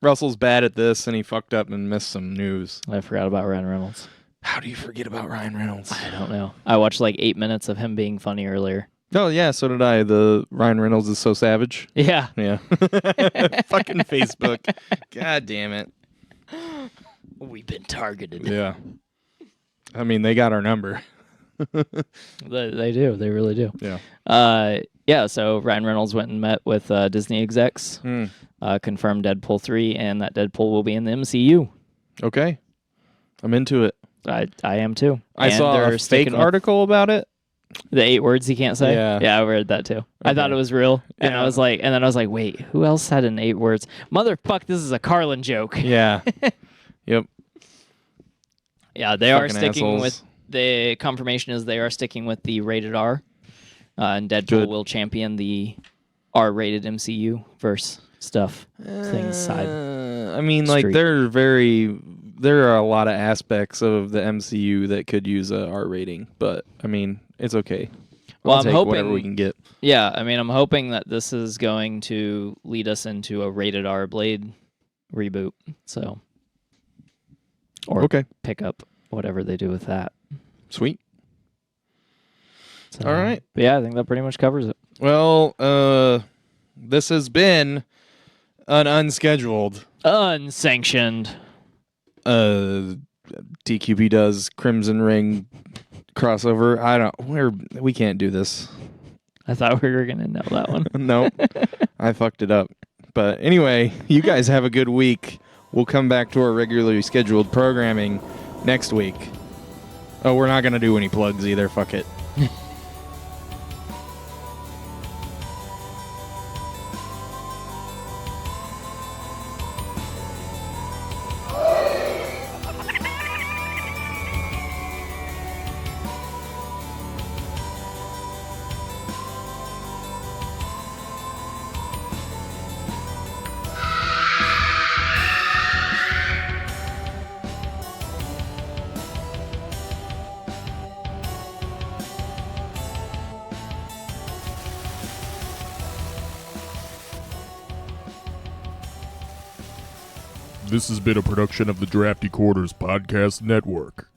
Speaker 1: Russell's bad at this, and he fucked up and missed some news.
Speaker 2: I forgot about Ryan Reynolds.
Speaker 1: How do you forget about Ryan Reynolds?
Speaker 2: I don't know. I watched like 8 minutes of him being funny earlier.
Speaker 1: Oh, yeah, so did I. The Ryan Reynolds is so savage.
Speaker 2: Yeah.
Speaker 1: Yeah. Fucking Facebook. God damn it.
Speaker 2: We've been targeted.
Speaker 1: Yeah. I mean, they got our number.
Speaker 2: They do. They really do.
Speaker 1: Yeah.
Speaker 2: Yeah, so Ryan Reynolds went and met with Disney execs, confirmed Deadpool 3, and that Deadpool will be in the MCU.
Speaker 1: Okay. I'm into it.
Speaker 2: I am too.
Speaker 1: I saw a fake article about it.
Speaker 2: The 8 words he can't say?
Speaker 1: Yeah.
Speaker 2: I read that too. Okay. I thought it was real. And I was like, wait, who else had an 8 words? Motherfuck, this is a Carlin joke.
Speaker 1: Yeah. Yep.
Speaker 2: Yeah, they are
Speaker 1: Fucking
Speaker 2: sticking
Speaker 1: assholes.
Speaker 2: with the confirmation is they are sticking with the rated R. And Deadpool will champion the R-rated MCU verse stuff. Things side.
Speaker 1: I mean, like,
Speaker 2: street.
Speaker 1: there are a lot of aspects of the MCU that could use a R rating, but I mean, it's okay.
Speaker 2: Well,
Speaker 1: I'll
Speaker 2: I'm
Speaker 1: take
Speaker 2: hoping
Speaker 1: whatever we can get.
Speaker 2: Yeah, I mean, I'm hoping that this is going to lead us into a rated R Blade reboot. So, or
Speaker 1: Okay.
Speaker 2: pick up whatever they do with that.
Speaker 1: Sweet.
Speaker 2: So,
Speaker 1: All right.
Speaker 2: But yeah, I think that pretty much covers it.
Speaker 1: Well, this has been an unscheduled.
Speaker 2: Unsanctioned.
Speaker 1: DQP does Crimson Ring crossover. We can't do this.
Speaker 2: I thought we were gonna know that one.
Speaker 1: No, I fucked it up. But anyway, you guys have a good week. We'll come back to our regularly scheduled programming next week. Oh, we're not gonna do any plugs either. Fuck it.
Speaker 3: This has been a production of the Drafty Quarters Podcast Network.